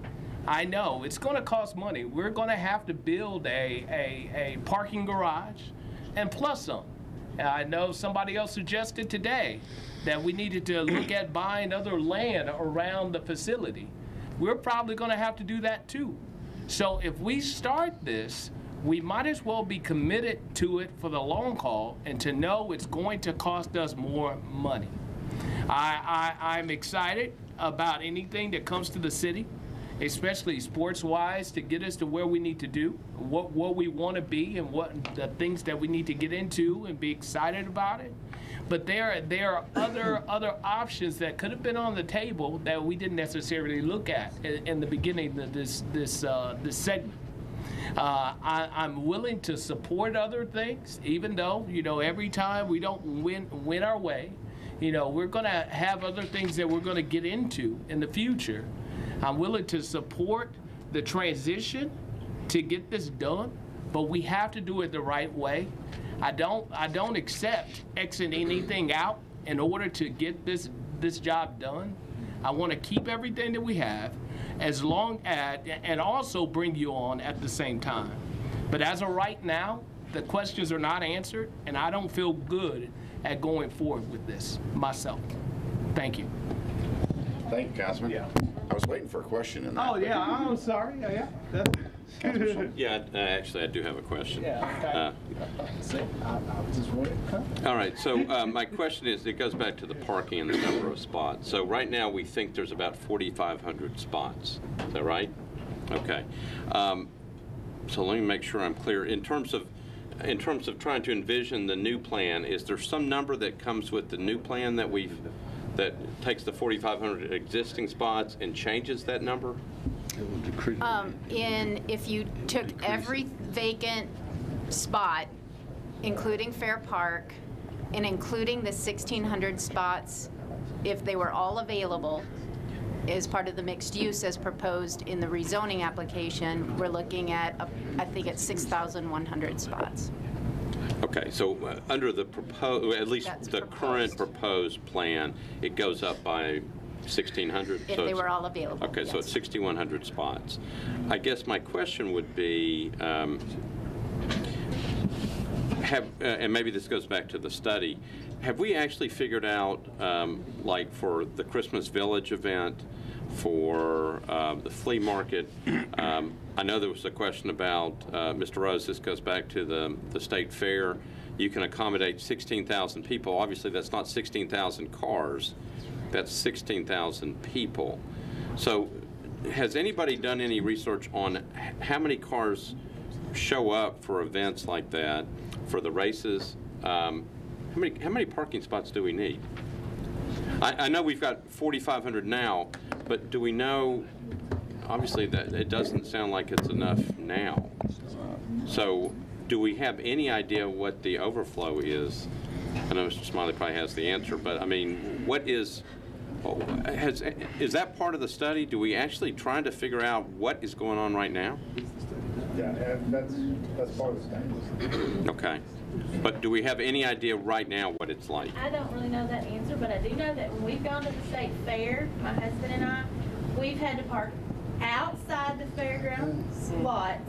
I know it's going to cost money. We're going to have to build a parking garage and plus some. I know somebody else suggested today that we needed to look at buying other land around the facility. We're probably going to have to do that too. So if we start this, we might as well be committed to it for the long haul and to know it's going to cost us more money. I'm excited about anything that comes to the city, especially sports-wise, to get us to where we need to do, what we want to be, and what the things that we need to get into and be excited about it. But there are other options that could have been on the table that we didn't necessarily look at in the beginning of this segment. I'm willing to support other things, even though, you know, every time we don't win our way, you know, we're going to have other things that we're going to get into in the future. I'm willing to support the transition to get this done, but we have to do it the right way. I don't accept Xing anything out in order to get this job done. I want to keep everything that we have, as long as, and also bring you on at the same time. But as of right now, the questions are not answered, and I don't feel good at going forward with this myself. Thank you. Thank you, Councilman. Yeah. I was waiting for a question in that. Oh, yeah, I'm sorry. Yeah. Yeah, actually, I do have a question. Yeah, okay. All right, so my question is, it goes back to the parking and the number of spots. So right now, we think there's about 4,500 spots. Is that right? Okay. So let me make sure I'm clear. In terms of trying to envision the new plan, is there some number that comes with the new plan that takes the 4,500 existing spots and changes that number? If you took every vacant spot, including Fair Park, and including the 1,600 spots, if they were all available as part of the mixed use as proposed in the rezoning application, we're looking at, I think it's 6,100 spots. Okay, so under the proposed, at least the current proposed plan, it goes up by 1,600? If they were all available. Okay, yes. so it's 6,100 spots. I guess my question would be, and maybe this goes back to the study, have we actually figured out, like for the Christmas Village event, for the flea market, I know there was a question about, Mr. Rose, this goes back to the state fair. You can accommodate 16,000 people. Obviously, that's not 16,000 cars. That's 16,000 people. So has anybody done any research on how many cars show up for events like that, for the races? How many parking spots do we need? I know we've got 4,500 now, but do we know, obviously that it doesn't sound like it's enough now. So do we have any idea what the overflow is? I know Mr. Smiley probably has the answer, but I mean, what is that part of the study? Do we actually try to figure out what is going on right now? Yeah, that's part of the study. Okay. But do we have any idea right now what it's like? I don't really know that answer, but I do know that when we've gone to the state fair, my husband and I, we've had to park outside the fairgrounds lots,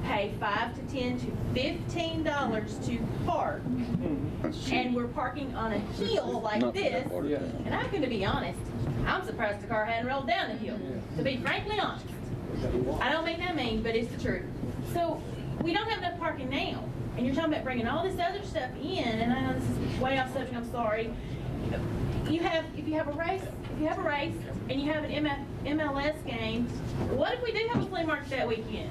pay $5 to $10 to $15 to park, and we're parking on a hill like this. And I'm going to be honest, I'm surprised the car hadn't rolled down the hill. To be frankly honest, I don't mean that mean, but it's the truth. So we don't have enough parking now. And you're talking about bringing all this other stuff in, and I know this is way off subject, I'm sorry. If you have a race and you have an MLS game, what if we do have a flea market that weekend?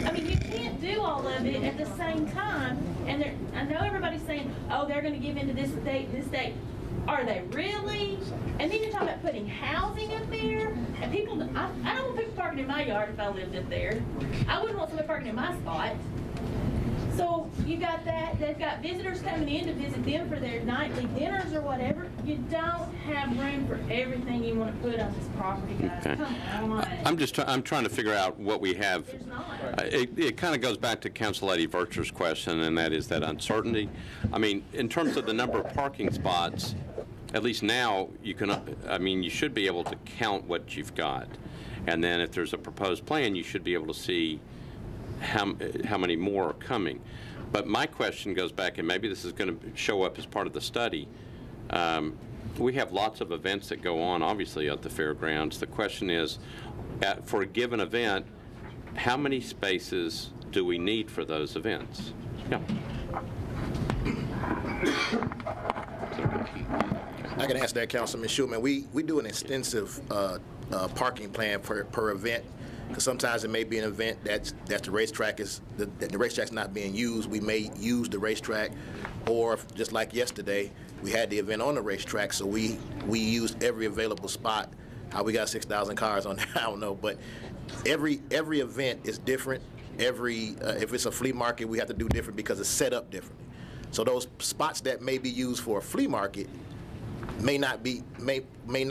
I mean, you can't do all of it at the same time. And I know everybody's saying, oh, they're going to give into this date. Are they really? And then you're talking about putting housing up there. And people, I don't want people parking in my yard if I lived up there. I wouldn't want somebody parking in my spot. So you got that. They've got visitors coming in to visit them for their nightly dinners or whatever. You don't have room for everything you want to put on this property, guys. Okay. Come on. I'm trying to figure out what we have. There's not. It kind of goes back to Council Lady Vercher's question, and that is that uncertainty. I mean, in terms of the number of parking spots, at least now you can. I mean, you should be able to count what you've got, and then if there's a proposed plan, you should be able to see how many more are coming. But my question goes back, and maybe this is going to show up as part of the study. We have lots of events that go on, obviously, at the fairgrounds. The question is, for a given event, how many spaces do we need for those events? Yeah. I can answer that, Councilman Schulman. We do an extensive parking plan per event, because sometimes it may be an event that the racetrack the racetrack's not being used. We may use the racetrack, or just like yesterday, we had the event on the racetrack, so we used every available spot. How we got 6,000 cars on there, I don't know, but every event is different. If it's a flea market, we have to do different because it's set up differently. So those spots that may be used for a flea market may not,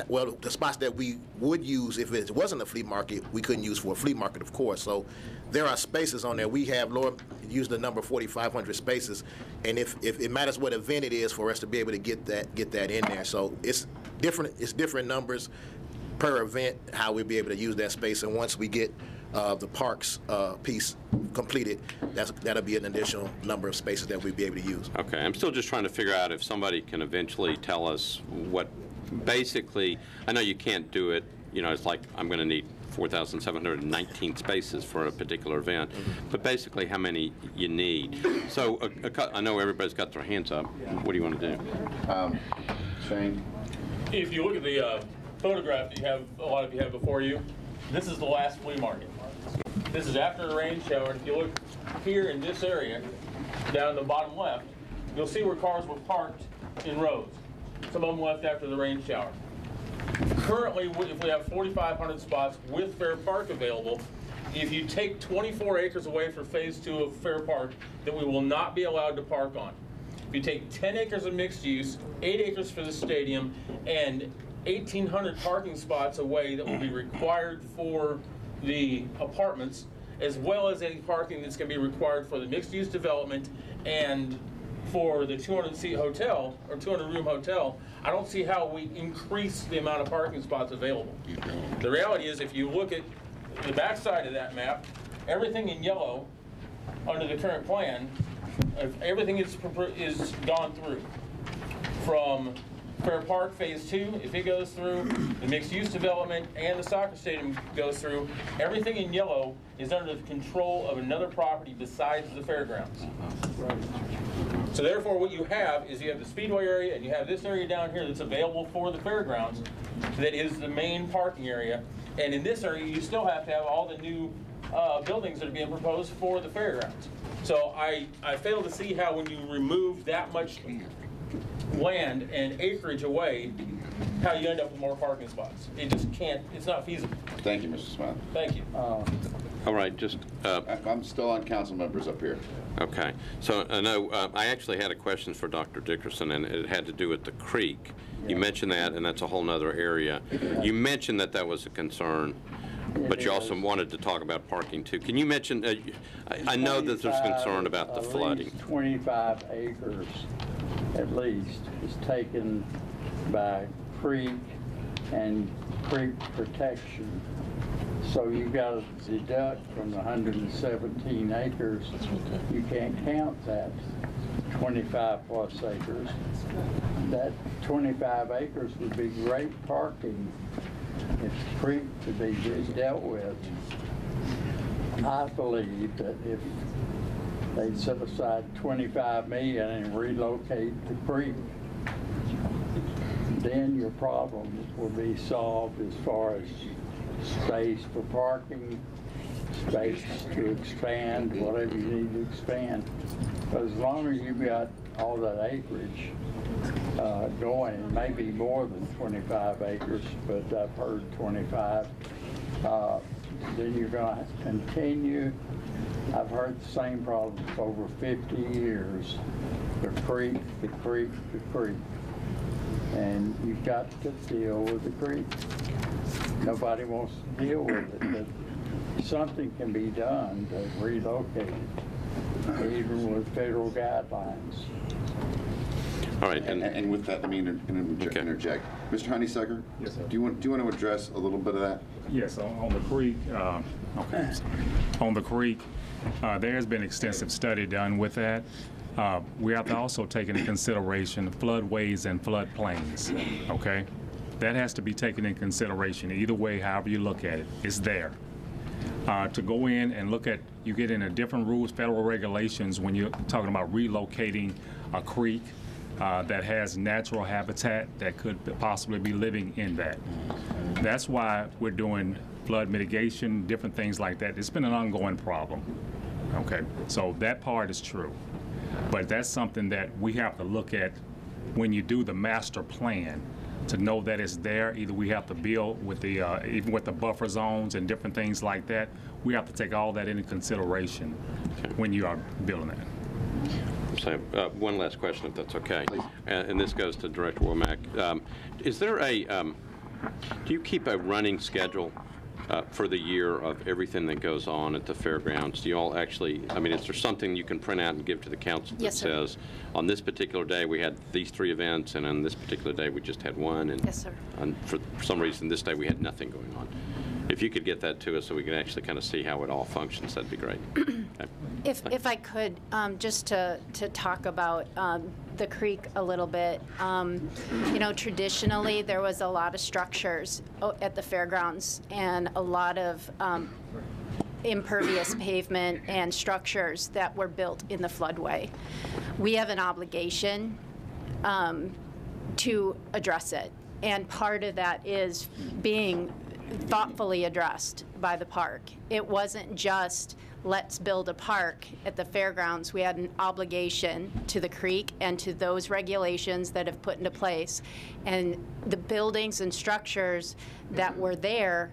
well, the spots that we would use if it wasn't a flea market, we couldn't use for a flea market, of course. So there are spaces on there. We have, Lord, used the number 4,500 spaces, and if it matters what event it is for us to be able to get that in there. So it's different numbers per event, how we'll be able to use that space. And once we get the parks piece completed, that'll be an additional number of spaces that we'll be able to use. Okay, I'm still just trying to figure out if somebody can eventually tell us what, basically, I know you can't do it, you know, it's like I'm going to need 4,719 spaces for a particular event, but basically how many you need. So I know everybody's got their hands up. What do you want to do? Shane? If you look at the photograph that a lot of you have before you, this is the last flea market. This is after the rain shower. If you look here in this area, down in the bottom left, you'll see where cars were parked in rows. Some of them left after the rain shower. Currently, if we have 4,500 spots with Fair Park available, if you take 24 acres away for Phase 2 of Fair Park that we will not be allowed to park on, if you take 10 acres of mixed use, 8 acres for the stadium, and 1,800 parking spots away that will be required for the apartments, as well as any parking that's going to be required for the mixed-use development and for the 200-seat hotel or 200-room hotel, I don't see how we increase the amount of parking spots available. The reality is, if you look at the back side of that map, everything in yellow under the current plan, everything is gone through. From Fair Park Phase 2, if it goes through, the mixed-use development and the soccer stadium goes through, everything in yellow is under the control of another property besides the fairgrounds. So therefore, what you have is you have the speedway area and you have this area down here that's available for the fairgrounds that is the main parking area. And in this area, you still have to have all the new buildings that are being proposed for the fairgrounds. So I fail to see how when you remove that much land and acreage away, how you end up with more parking spots. It just can't, it's not feasible. Thank you, Mr. Smith. Thank you. All right, just... I'm still on council members up here. Okay. So I know I actually had a question for Dr. Dickerson, and it had to do with the creek. You mentioned that, and that's a whole nother area. You mentioned that was a concern, but you also wanted to talk about parking, too. Can you mention, I know that there's concern about the flooding. At least 25 acres, at least, is taken by creek and creek protection. So you've got to deduct from the 117 acres. You can't count that 25 plus acres. That 25 acres would be great parking if the creek could be dealt with. I believe that if they set aside $25 million and relocate the creek, then your problem will be solved as far as space for parking, space to expand, whatever you need to expand. But as long as you've got all that acreage going, it may be more than 25 acres, but I've heard 25, then you're going to continue. I've heard the same problem for over 50 years. The creek, the creek, the creek. And you've got to deal with the creek. Nobody wants to deal with it, but something can be done to relocate it, even with federal guidelines. All right, and with that, let me interject. Mr. Honeysucker, yes, sir. Do you want to address a little bit of that? Yes, on the creek. Okay, sorry. On the creek, There has been extensive study done with that. We have to also take into consideration floodways and floodplains, okay? That has to be taken in consideration. Either way, however you look at it, it's there. To go in and look at, you get into different rules, federal regulations when you're talking about relocating a creek that has natural habitat that could possibly be living in that. That's why we're doing flood mitigation, different things like that. It's been an ongoing problem, okay? So that part is true. But that's something that we have to look at when you do the master plan to know that it's there. Either we have to build with the, even with the buffer zones and different things like that, we have to take all that into consideration when you are building that. So, one last question, if that's okay. And this goes to Director Womack. Is there a, do you keep a running schedule for the year of everything that goes on at the fairgrounds? Do you all actually, I mean, is there something you can print out and give to the council that says, on this particular day we had these 3 events, and on this particular day we just had one, and yes, sir. For some reason this day we had nothing going on? If you could get that to us so we can actually kind of see how it all functions, that'd be great. Okay. If I could, just to talk about the creek a little bit, you know, traditionally there was a lot of structures at the fairgrounds and a lot of impervious pavement and structures that were built in the floodway. We have an obligation to address it, and part of that is being thoughtfully addressed by the park. It wasn't just let's build a park at the fairgrounds. We had an obligation to the creek and to those regulations that have put into place. And the buildings and structures that were there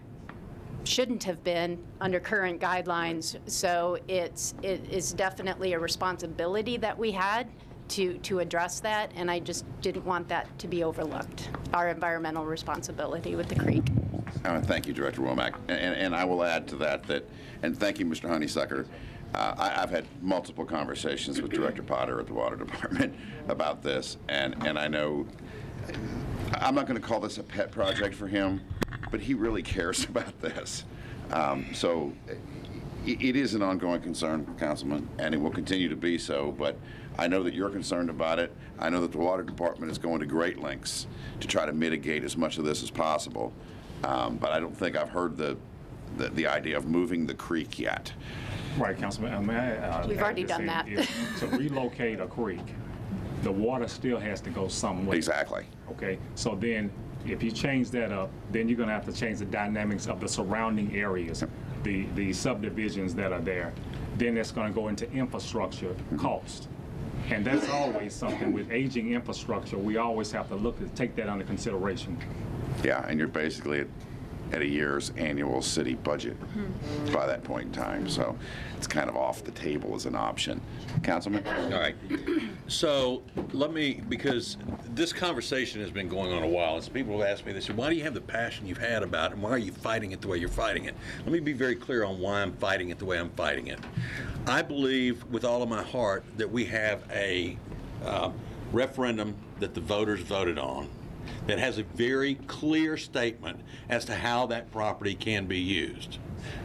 shouldn't have been under current guidelines. So it is definitely a responsibility that we had to address that, and I just didn't want that to be overlooked, our environmental responsibility with the creek. Thank you, Director Womack. And I will add to that, and thank you, Mr. Honeysucker. I've had multiple conversations with Director Potter at the Water Department about this, and I know, I'm not going to call this a pet project for him, but he really cares about this. So it is an ongoing concern, Councilman, and it will continue to be so, but I know that you're concerned about it. I know that the Water Department is going to great lengths to try to mitigate as much of this as possible. But I don't think I've heard the idea of moving the creek yet. Right, Councilman. We've already done that. To relocate a creek, the water still has to go somewhere. Exactly. Okay, so then if you change that up, then you're going to have to change the dynamics of the surrounding areas, the subdivisions that are there. Then that's going to go into infrastructure cost. And that's always something with aging infrastructure, we always have to take that under consideration. Yeah, and you're basically at a year's annual city budget by that point in time. So it's kind of off the table as an option. Councilman? All right. So let me, because this conversation has been going on a while, and some people have asked me, they said, why do you have the passion you've had about it, and why are you fighting it the way you're fighting it? Let me be very clear on why I'm fighting it the way I'm fighting it. I believe with all of my heart that we have a referendum that the voters voted on that has a very clear statement as to how that property can be used.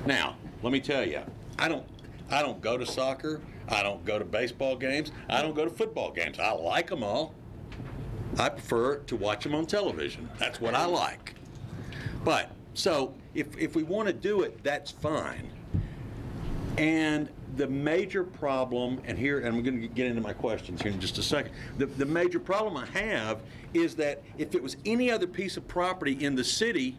Now, let me tell you, I don't go to soccer, I don't go to baseball games, I don't go to football games. I like them all. I prefer to watch them on television. That's what I like. But, so, if we want to do it, that's fine. And the major problem, and I'm going to get into my questions here in just a second. The major problem I have is that if it was any other piece of property in the city,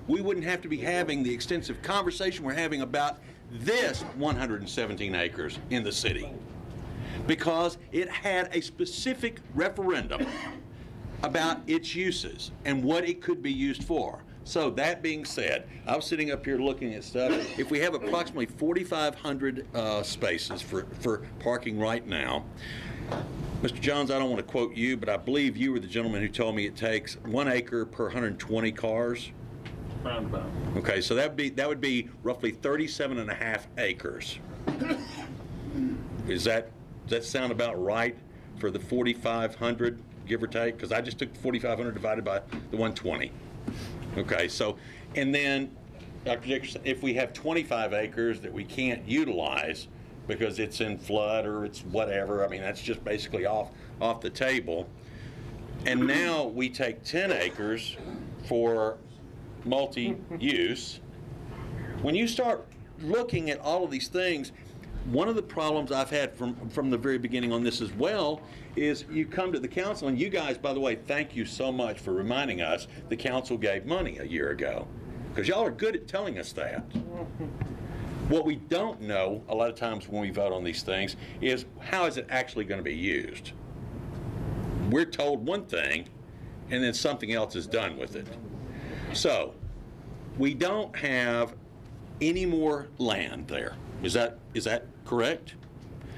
we wouldn't have to be having the extensive conversation we're having about this 117 acres in the city, because it had a specific referendum about its uses and what it could be used for. So that being said, I was sitting up here looking at stuff. If we have approximately 4,500 spaces for parking right now, Mr. Johns, I don't want to quote you, but I believe you were the gentleman who told me it takes 1 acre per 120 cars. Roundabout. Okay, so that would be roughly 37.5 acres. Does that sound about right for the 4,500, give or take? Because I just took 4,500 divided by the 120. Okay, so, and then, Dr. Dickerson, if we have 25 acres that we can't utilize, because it's in flood or it's whatever. I mean, that's just basically off the table. And now we take 10 acres for multi-use. When you start looking at all of these things, one of the problems I've had from the very beginning on this as well is you come to the council, and you guys, by the way, thank you so much for reminding us the council gave money a year ago, because y'all are good at telling us that. What we don't know a lot of times when we vote on these things is how is it actually going to be used. We're told one thing, and then something else is done with it. So we don't have any more land there. Is that correct?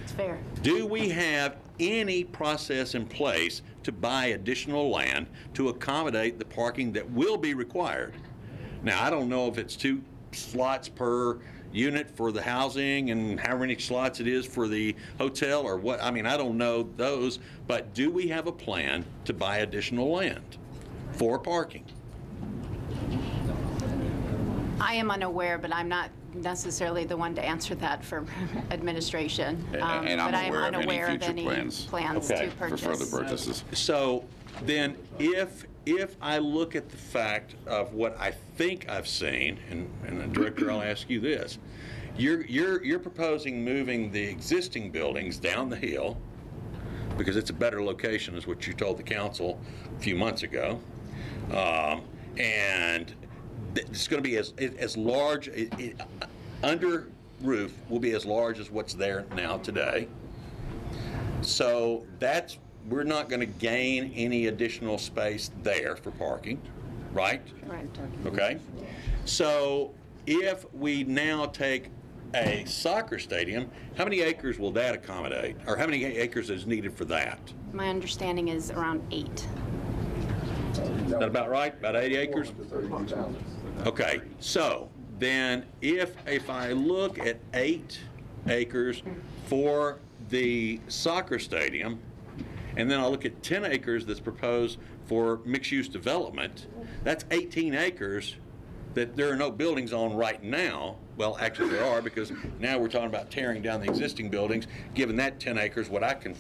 It's fair. Do we have any process in place to buy additional land to accommodate the parking that will be required? Now, I don't know if it's 2 slots per unit for the housing and how many slots it is for the hotel or what. I mean, I don't know those, but do we have a plan to buy additional land for parking? I am unaware, but I'm not necessarily the one to answer that for administration. And I'm but I am aware of unaware any of future any plans Okay. to purchase. for further purchases. So then if I look at the fact of what I think I've seen, and the director, I'll ask you this. You're proposing moving the existing buildings down the hill because it's a better location, is what you told the council a few months ago. And it's going to be as large, under roof will be as large as what's there now today. So we're not going to gain any additional space there for parking, right? Right. Okay. So if we now take a soccer stadium, how many acres will that accommodate? Or how many acres is needed for that? My understanding is around 8. Is that about right? About 80 acres? Okay, so then if I look at 8 acres for the soccer stadium, and then I look at 10 acres that's proposed for mixed-use development, that's 18 acres that there are no buildings on right now. Well, actually there are, because now we're talking about tearing down the existing buildings, giving that 10 acres, what I can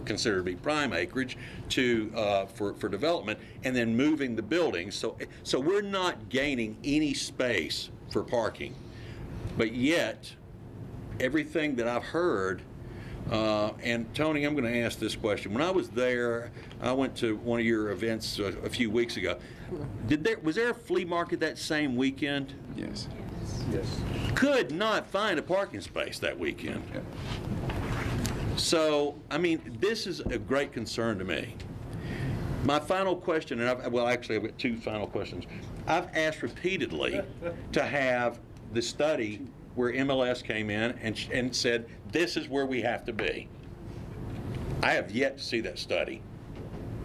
consider to be prime acreage, to for development, and then moving the buildings. So we're not gaining any space for parking, but yet everything that I've heard. And Tony, I'm going to ask this question. When I was there, I went to one of your events a few weeks ago. Was there a flea market that same weekend? Yes. Yes. Could not find a parking space that weekend. Yep. So, I mean, this is a great concern to me. My final question, and I've got 2 final questions. I've asked repeatedly to have the study where MLS came in and said, this is where we have to be. I have yet to see that study.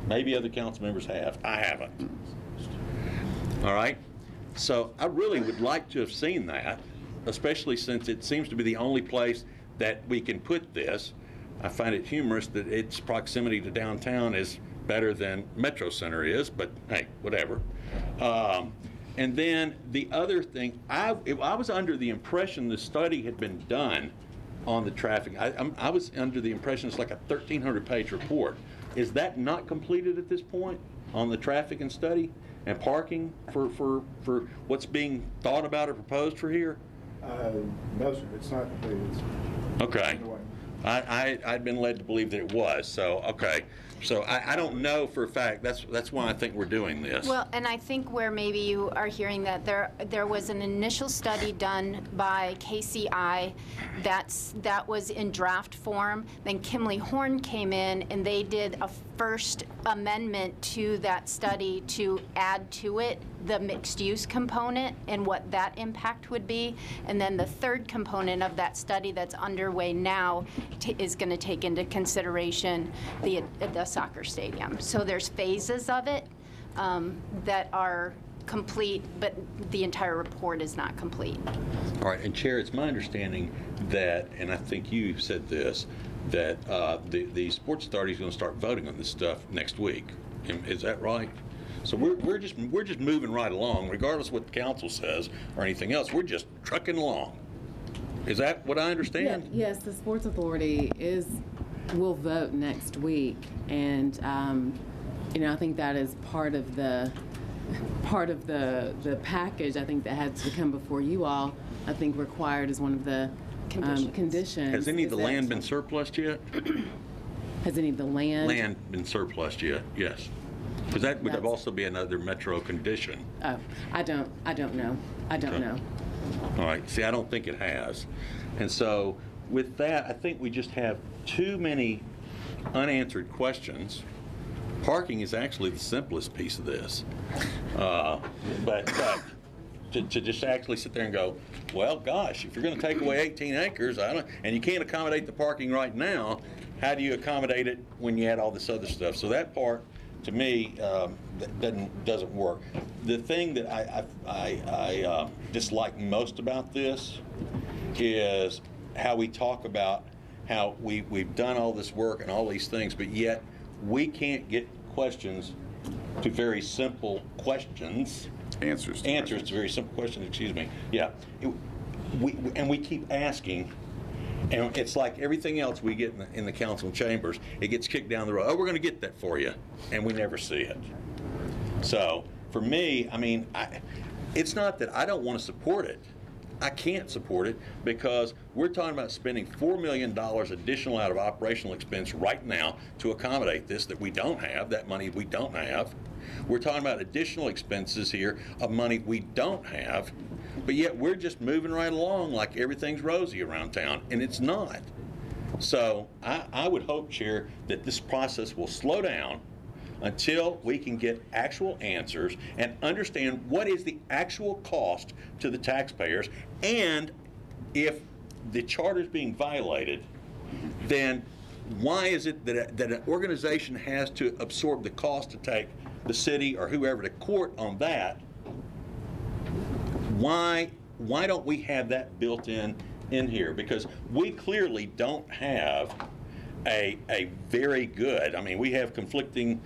Maybe other council members have. I haven't. All right? So I really would like to have seen that, especially since it seems to be the only place that we can put this. I find it humorous that its proximity to downtown is better than Metro Center is, but hey, whatever. And then the other thing, I was under the impression the study had been done on the traffic. I was under the impression it's like a 1,300-page report. Is that not completed at this point on the traffic and study and parking for what's being thought about or proposed for here? No, sir, it's not completed. Okay. I'd been led to believe that it was, so, okay. So I don't know for a fact. That's why I think we're doing this. Well, and I think where maybe you are hearing that there was an initial study done by KCI that was in draft form. Then Kimley Horn came in and they did a first amendment to that study to add to it the mixed-use component and what that impact would be. And then the third component of that study that's underway now is going to take into consideration the soccer stadium. So there's phases of it that are complete, but the entire report is not complete. All right, and Chair, it's my understanding that, and I think you said this, that the Sports Authority is going to start voting on this stuff next week. Is that right? So we're just moving right along, regardless of what the council says or anything else. We're just trucking along. Is that what I understand? Yes, the Sports Authority will vote next week, and I think that is part of the package. I think that had to come before you all. I think required as one of the conditions. Has any of the land been surplused yet? Has any of the land been surplused yet? Yes. Because that would also be another metro condition. Oh, I don't know. I don't know. All right. See, I don't think it has. And so with that, I think we just have too many unanswered questions. Parking is actually the simplest piece of this. But to just actually sit there and go, well, gosh, if you're going to take away 18 acres, and you can't accommodate the parking right now, how do you accommodate it when you add all this other stuff? So that part, to me, doesn't work. The thing that I dislike most about this is how we talk about how we've done all this work and all these things, but yet we can't get questions to very simple questions. Answers to very simple questions, excuse me. Yeah. We keep asking, and it's like everything else we get in the council chambers, it gets kicked down the road. Oh, we're going to get that for you, and we never see it. So for me, I mean, it's not that I don't want to support it. I can't support it because we're talking about spending $4 million additional out of operational expense right now to accommodate this that we don't have, that money we don't have. We're talking about additional expenses here of money we don't have, but yet we're just moving right along like everything's rosy around town, and it's not. So I would hope, Chair, that this process will slow down until we can get actual answers and understand what is the actual cost to the taxpayers, and if the charter is being violated, then why is it that an organization has to absorb the cost to take the city or whoever to court on that? Why don't we have that built in here? Because we clearly don't have a very good, I mean, we have conflicting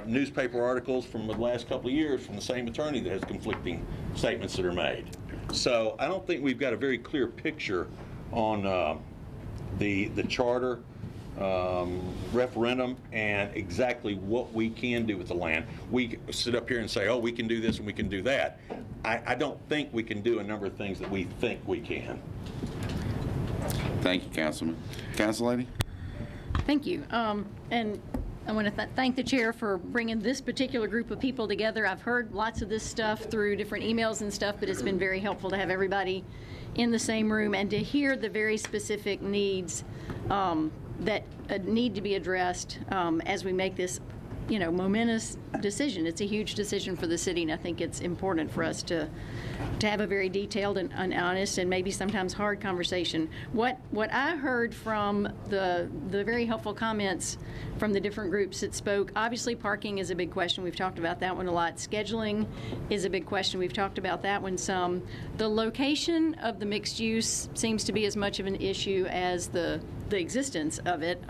newspaper articles from the last couple of years from the same attorney that has conflicting statements that are made. So I don't think we've got a very clear picture on the charter referendum and exactly what we can do with the land. We sit up here and say, oh, we can do this and we can do that. I don't think we can do a number of things that we think we can. Thank you, Councilman. Council Lady? Thank you. And I want to thank the chair for bringing this particular group of people together. I've heard lots of this stuff through different emails and stuff, but it's been very helpful to have everybody in the same room and to hear the very specific needs that need to be addressed as we make this, momentous decision. It's a huge decision for the city, and I think it's important for us to have a very detailed and honest and maybe sometimes hard conversation. What I heard from the very helpful comments from the different groups that spoke, obviously parking is a big question. We've talked about that one a lot. Scheduling is a big question. We've talked about that one some. The location of the mixed use seems to be as much of an issue as the existence of it.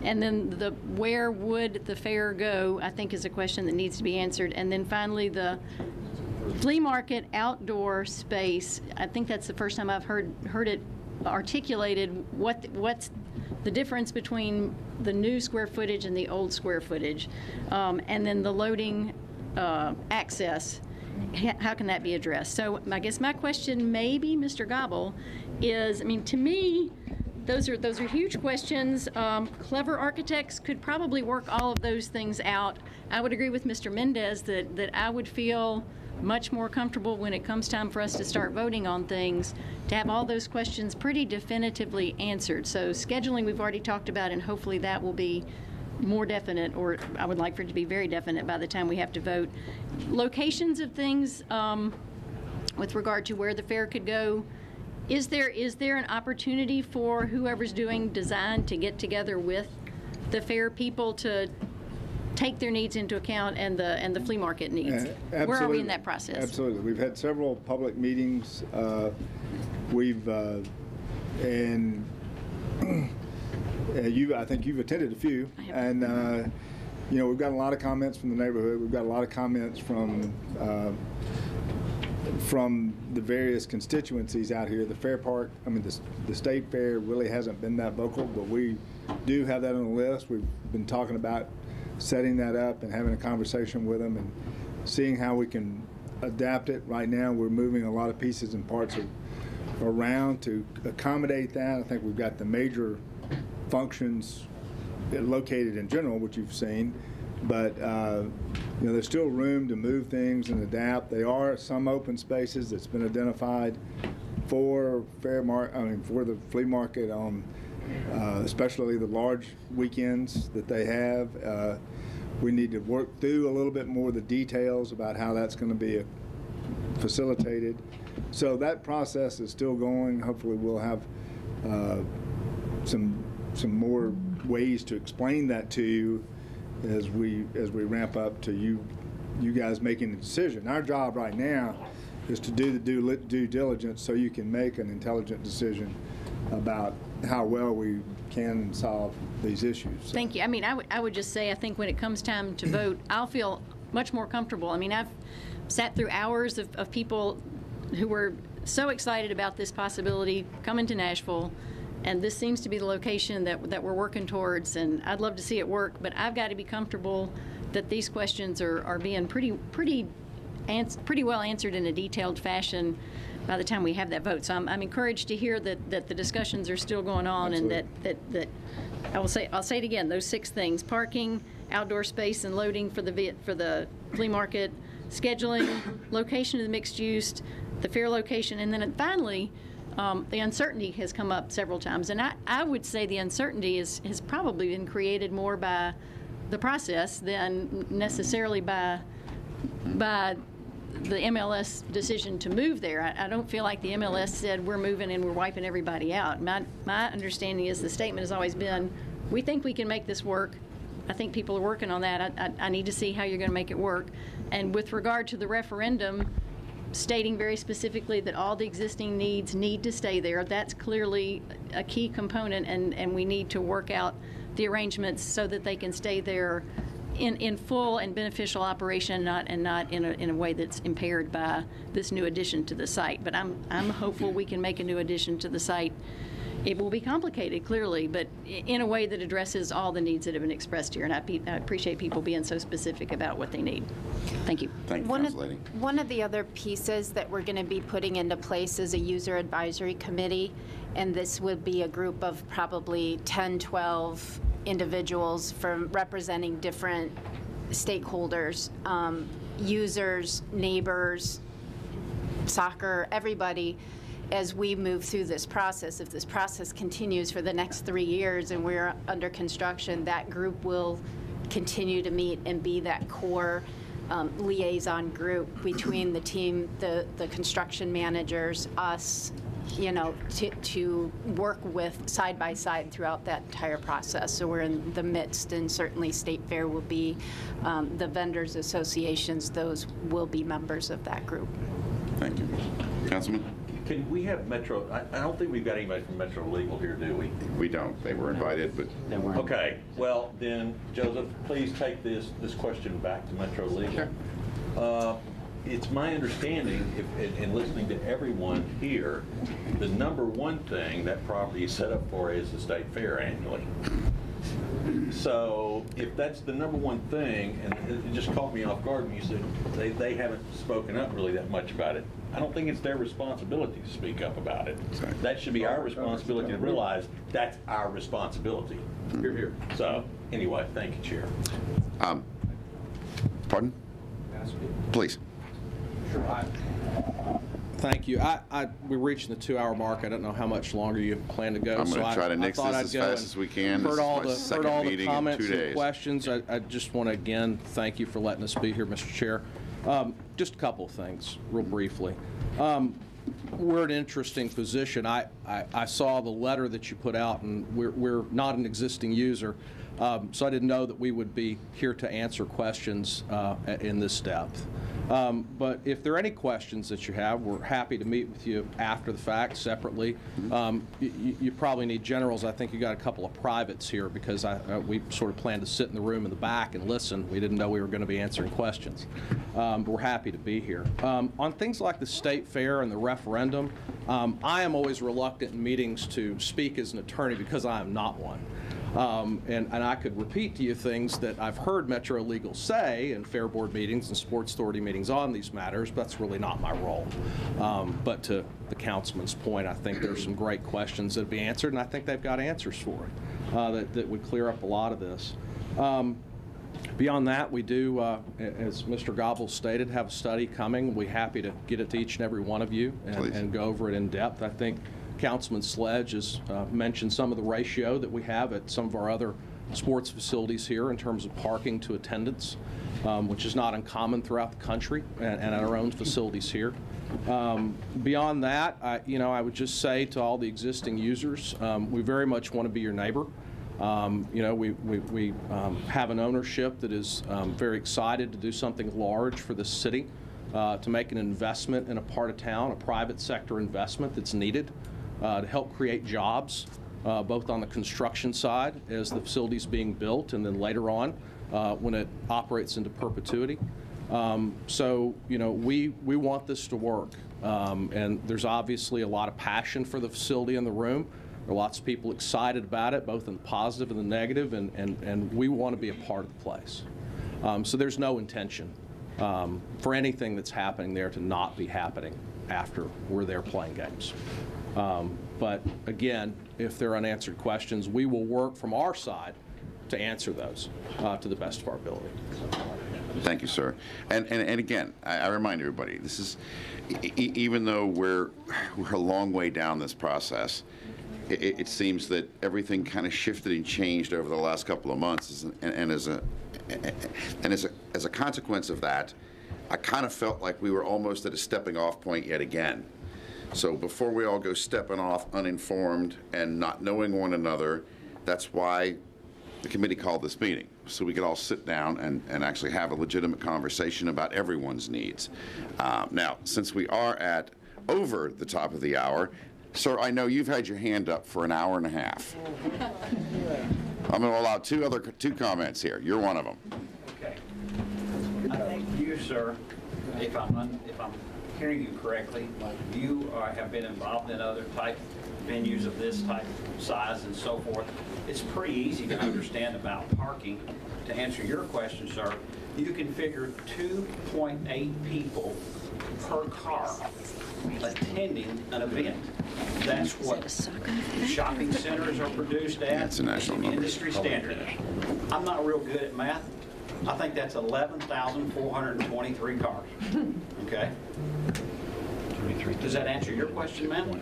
And then where would the fair go, I think, is a question that needs to be answered. And then finally, the flea market outdoor space, I think that's the first time I've heard it articulated, what's the difference between the new square footage and the old square footage. And then the loading access, how can that be addressed? So I guess my question maybe, Mr. Gobble, is, to me, those are huge questions. Clever architects could probably work all of those things out. I would agree with Mr. Mendez that I would feel much more comfortable when it comes time for us to start voting on things to have all those questions pretty definitively answered. So scheduling we've already talked about, and hopefully that will be more definite, or I would like for it to be very definite by the time we have to vote. Locations of things with regard to where the fair could go. Is there an opportunity for whoever's doing design to get together with the fair people to take their needs into account and the flea market needs? Where are we in that process? Absolutely. We've had several public meetings. And I think you've attended a few. And we've got a lot of comments from the neighborhood. We've got a lot of comments from the various constituencies out here. The fair park, I mean, the state fair really hasn't been that vocal, but we do have that on the list. We've been talking about setting that up and having a conversation with them and seeing how we can adapt it. Right now, we're moving a lot of pieces and parts around to accommodate that. I think we've got the major functions located in general, which you've seen, but you know, there's still room to move things and adapt. There are some open spaces that's been identified for for the flea market on especially the large weekends that they have. We need to work through a little bit more of the details about how that's going to be facilitated. So that process is still going. Hopefully we'll have some more ways to explain that to you as we ramp up to you guys making the decision. Our job right now is to do the due diligence so you can make an intelligent decision about how well we can solve these issues. So. Thank you. I mean, I would just say I think when it comes time to vote, I'll feel much more comfortable. I mean, I've sat through hours of people who were so excited about this possibility coming to Nashville, and this seems to be the location that we're working towards, and I'd love to see it work, but I've got to be comfortable that these questions are being pretty well answered in a detailed fashion by the time we have that vote. So I'm encouraged to hear that the discussions are still going on. Absolutely. And that I'll say it again, those 6 things: parking, outdoor space and loading for the flea market, scheduling, location of the mixed use, the fair location, and then finally the uncertainty has come up several times. And I would say the uncertainty has probably been created more by the process than necessarily by the MLS decision to move there. I don't feel like the MLS said we're moving and we're wiping everybody out. My understanding is the statement has always been, we think we can make this work. I think people are working on that. I need to see how you're going to make it work. And with regard to the referendum, stating very specifically that all the existing needs need to stay there, that's clearly a key component, and we need to work out the arrangements so that they can stay there in full and beneficial operation, not in a way that's impaired by this new addition to the site. But I'm hopeful we can make a new addition to the site. It will be complicated, clearly, but in a way that addresses all the needs that have been expressed here. And I appreciate people being so specific about what they need. Thank you. Thank you, Council Lady. One of the other pieces that we're going to be putting into place is a user advisory committee, and this would be a group of probably 10, 12 individuals from representing different stakeholders, users, neighbors, soccer, everybody. As we move through this process, if this process continues for the next 3 years and we're under construction, that group will continue to meet and be that core liaison group between the team, the construction managers, us, you know, to work with side by side throughout that entire process. So we're in the midst, and certainly State Fair will be, the vendors associations, those will be members of that group. Thank you. Councilman? Can we have Metro? I don't think we've got anybody from Metro Legal here, do we? We don't. They were invited, but they weren't. Okay. Well, then, Joseph, please take this question back to Metro Legal. Sure. It's my understanding, in listening to everyone here, the number one thing that property is set up for is the State Fair annually. So if that's the number one thing, and it just caught me off guard when you said they haven't spoken up really that much about it, I don't think it's their responsibility to speak up about it. Exactly. That should be our responsibility to realize that's our responsibility. Hear, hear. So anyway, thank you, Chair. Pardon? Please. Sure. Thank you. We're reaching the 2-hour mark. I don't know how much longer you plan to go. I'm going to try to nix this as fast as we can. Heard all the comments and questions. I just want to again thank you for letting us be here, Mr. Chair. Just a couple of things, real briefly. We're in an interesting position. I saw the letter that you put out, and we're not an existing user, so I didn't know that we would be here to answer questions in this depth. But if there are any questions that you have, we're happy to meet with you after the fact separately. You probably need generals. I think you got a couple of privates here because we sort of planned to sit in the room in the back and listen. We didn't know we were going to be answering questions. But we're happy to be here. On things like the state fair and the referendum, I am always reluctant in meetings to speak as an attorney because I am not one. And I could repeat to you things that I've heard Metro Legal say in Fair Board meetings and Sports Authority meetings on these matters, but that's really not my role. But to the councilman's point, I think there's some great questions that will be answered, and I think they've got answers for it that would clear up a lot of this. Beyond that, we do, as Mr. Gobble stated, have a study coming. We're happy to get it to each and every one of you and go over it in depth. I think Councilman Sledge has mentioned some of the ratio that we have at some of our other sports facilities here in terms of parking to attendance, which is not uncommon throughout the country and at our own facilities here. Beyond that, I would just say to all the existing users, we very much want to be your neighbor. We have an ownership that is very excited to do something large for the city, to make an investment in a part of town, a private sector investment that's needed to help create jobs, both on the construction side as the facility's being built and then later on when it operates into perpetuity. We want this to work. And there's obviously a lot of passion for the facility in the room. There are lots of people excited about it, both in the positive and the negative, and we want to be a part of the place. So there's no intention for anything that's happening there to not be happening after we're there playing games. But again, if there are unanswered questions, we will work from our side to answer those to the best of our ability. Thank you, sir. And again, I remind everybody, this is, even though we're a long way down this process, it seems that everything kind of shifted and changed over the last couple of months, and as a consequence of that, I kind of felt like we were almost at a stepping off point yet again. So before we all go stepping off uninformed and not knowing one another, that's why the committee called this meeting, so we could all sit down and actually have a legitimate conversation about everyone's needs. Now, since we are at over the top of the hour, sir, I know you've had your hand up for an hour and a half. I'm going to allow two comments here. You're one of them. Okay. I think you, sir, if I'm hearing you correctly, you have been involved in other type venues of this type, size, and so forth. It's pretty easy to understand about parking. To answer your question, sir, you can figure 2.8 people per car attending an event. That's what shopping centers are produced at. That's a national number. Industry standard. I'm not real good at math. I think that's 11,423 cars. Okay? Does that answer your question, ma'am?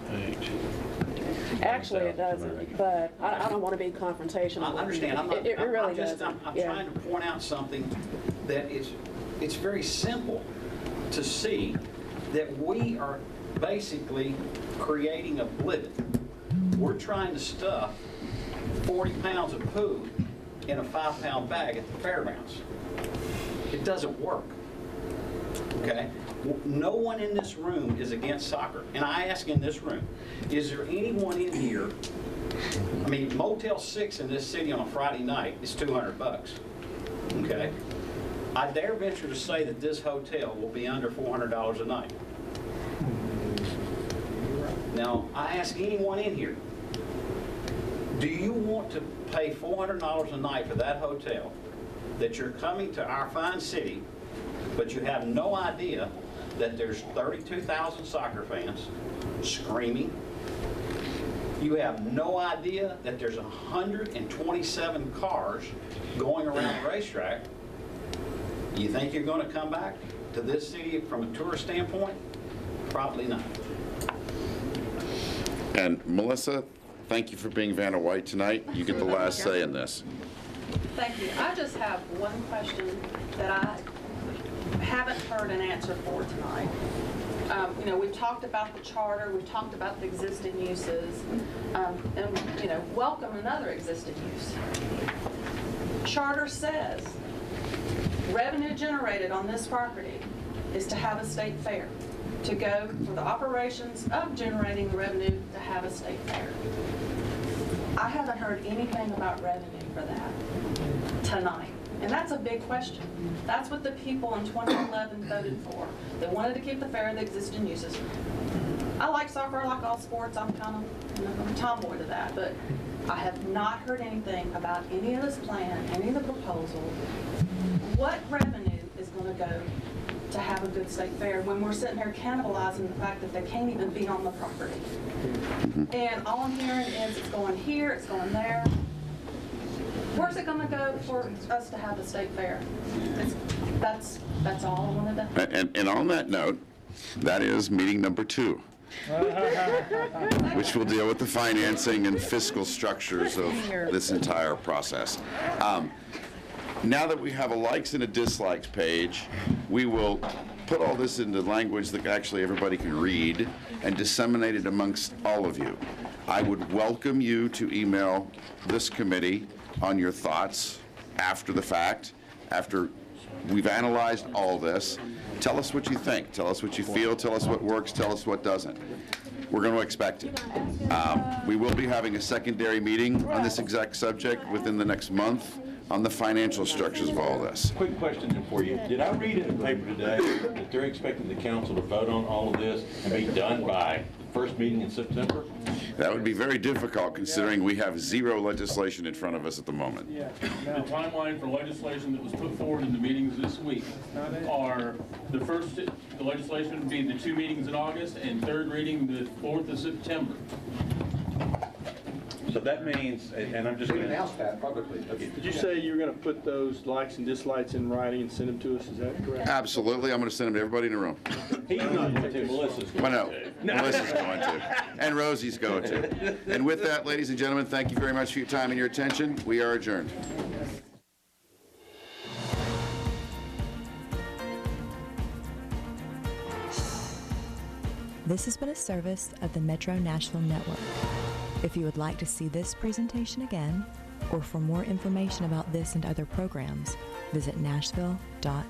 Actually, it doesn't, but I don't want to be confrontational. I understand. It really doesn't. I'm trying to point out something that it's very simple to see that we are basically creating a blivet. We're trying to stuff 40 pounds of poo in a 5-pound bag at the fairgrounds. It doesn't work. Okay? No one in this room is against soccer. And I ask in this room, is there anyone in here, I mean, Motel 6 in this city on a Friday night is $200. Okay? I dare venture to say that this hotel will be under $400 a night. Now, I ask anyone in here, do you want to pay $400 a night for that hotel, that you're coming to our fine city, but you have no idea that there's 32,000 soccer fans screaming? You have no idea that there's 127 cars going around the racetrack. You think you're going to come back to this city from a tourist standpoint? Probably not. And Melissa, thank you for being Vanna White tonight. You get the last say in this. Thank you. I just have one question that I haven't heard an answer for tonight. We've talked about the charter, we've talked about the existing uses, and welcome another existing use. Charter says revenue generated on this property is to have a state fair, to go for the operations of generating the revenue to have a state fair. I haven't heard anything about revenue for that tonight. And that's a big question. That's what the people in 2011 voted for. They wanted to keep the fair, the existing uses. I like soccer, I like all sports. I'm kind of a tomboy to that, but I have not heard anything about any of this plan, any of the proposals. What revenue is going to go to have a good state fair when we're sitting here cannibalizing the fact that they can't even be on the property? And all I'm hearing is it's going here, it's going there. Where's it going to go for us to have a state fair? That's all I wanted to. And on that note, that is meeting number 2. Which will deal with the financing and fiscal structures of this entire process. Now that we have a likes and a dislikes page, we will put all this into language that actually everybody can read and disseminate it amongst all of you. I would welcome you to email this committee on your thoughts after the fact, after we've analyzed all this. Tell us what you think. Tell us what you feel. Tell us what works. Tell us what doesn't. We're going to expect it. We will be having a secondary meeting on this exact subject within the next month on the financial structures of all this. Quick question for you. Did I read in the paper today that they're expecting the council to vote on all of this and be done by the first meeting in September? That would be very difficult considering we have 0 legislation in front of us at the moment. The timeline for legislation that was put forward in the meetings this week are the legislation would be the 2 meetings in August and third reading the 4th of September. So that means, and I'm just going to announce that publicly. Okay. Did you say you were going to put those likes and dislikes in writing and send them to us? Is that correct? Absolutely. I'm going to send them to everybody in the room. He's not going to. Melissa's going to. Melissa's going to. And Rosie's going to. And with that, ladies and gentlemen, thank you very much for your time and your attention. We are adjourned. This has been a service of the Metro Nashville Network. If you would like to see this presentation again, or for more information about this and other programs, visit nashville.gov.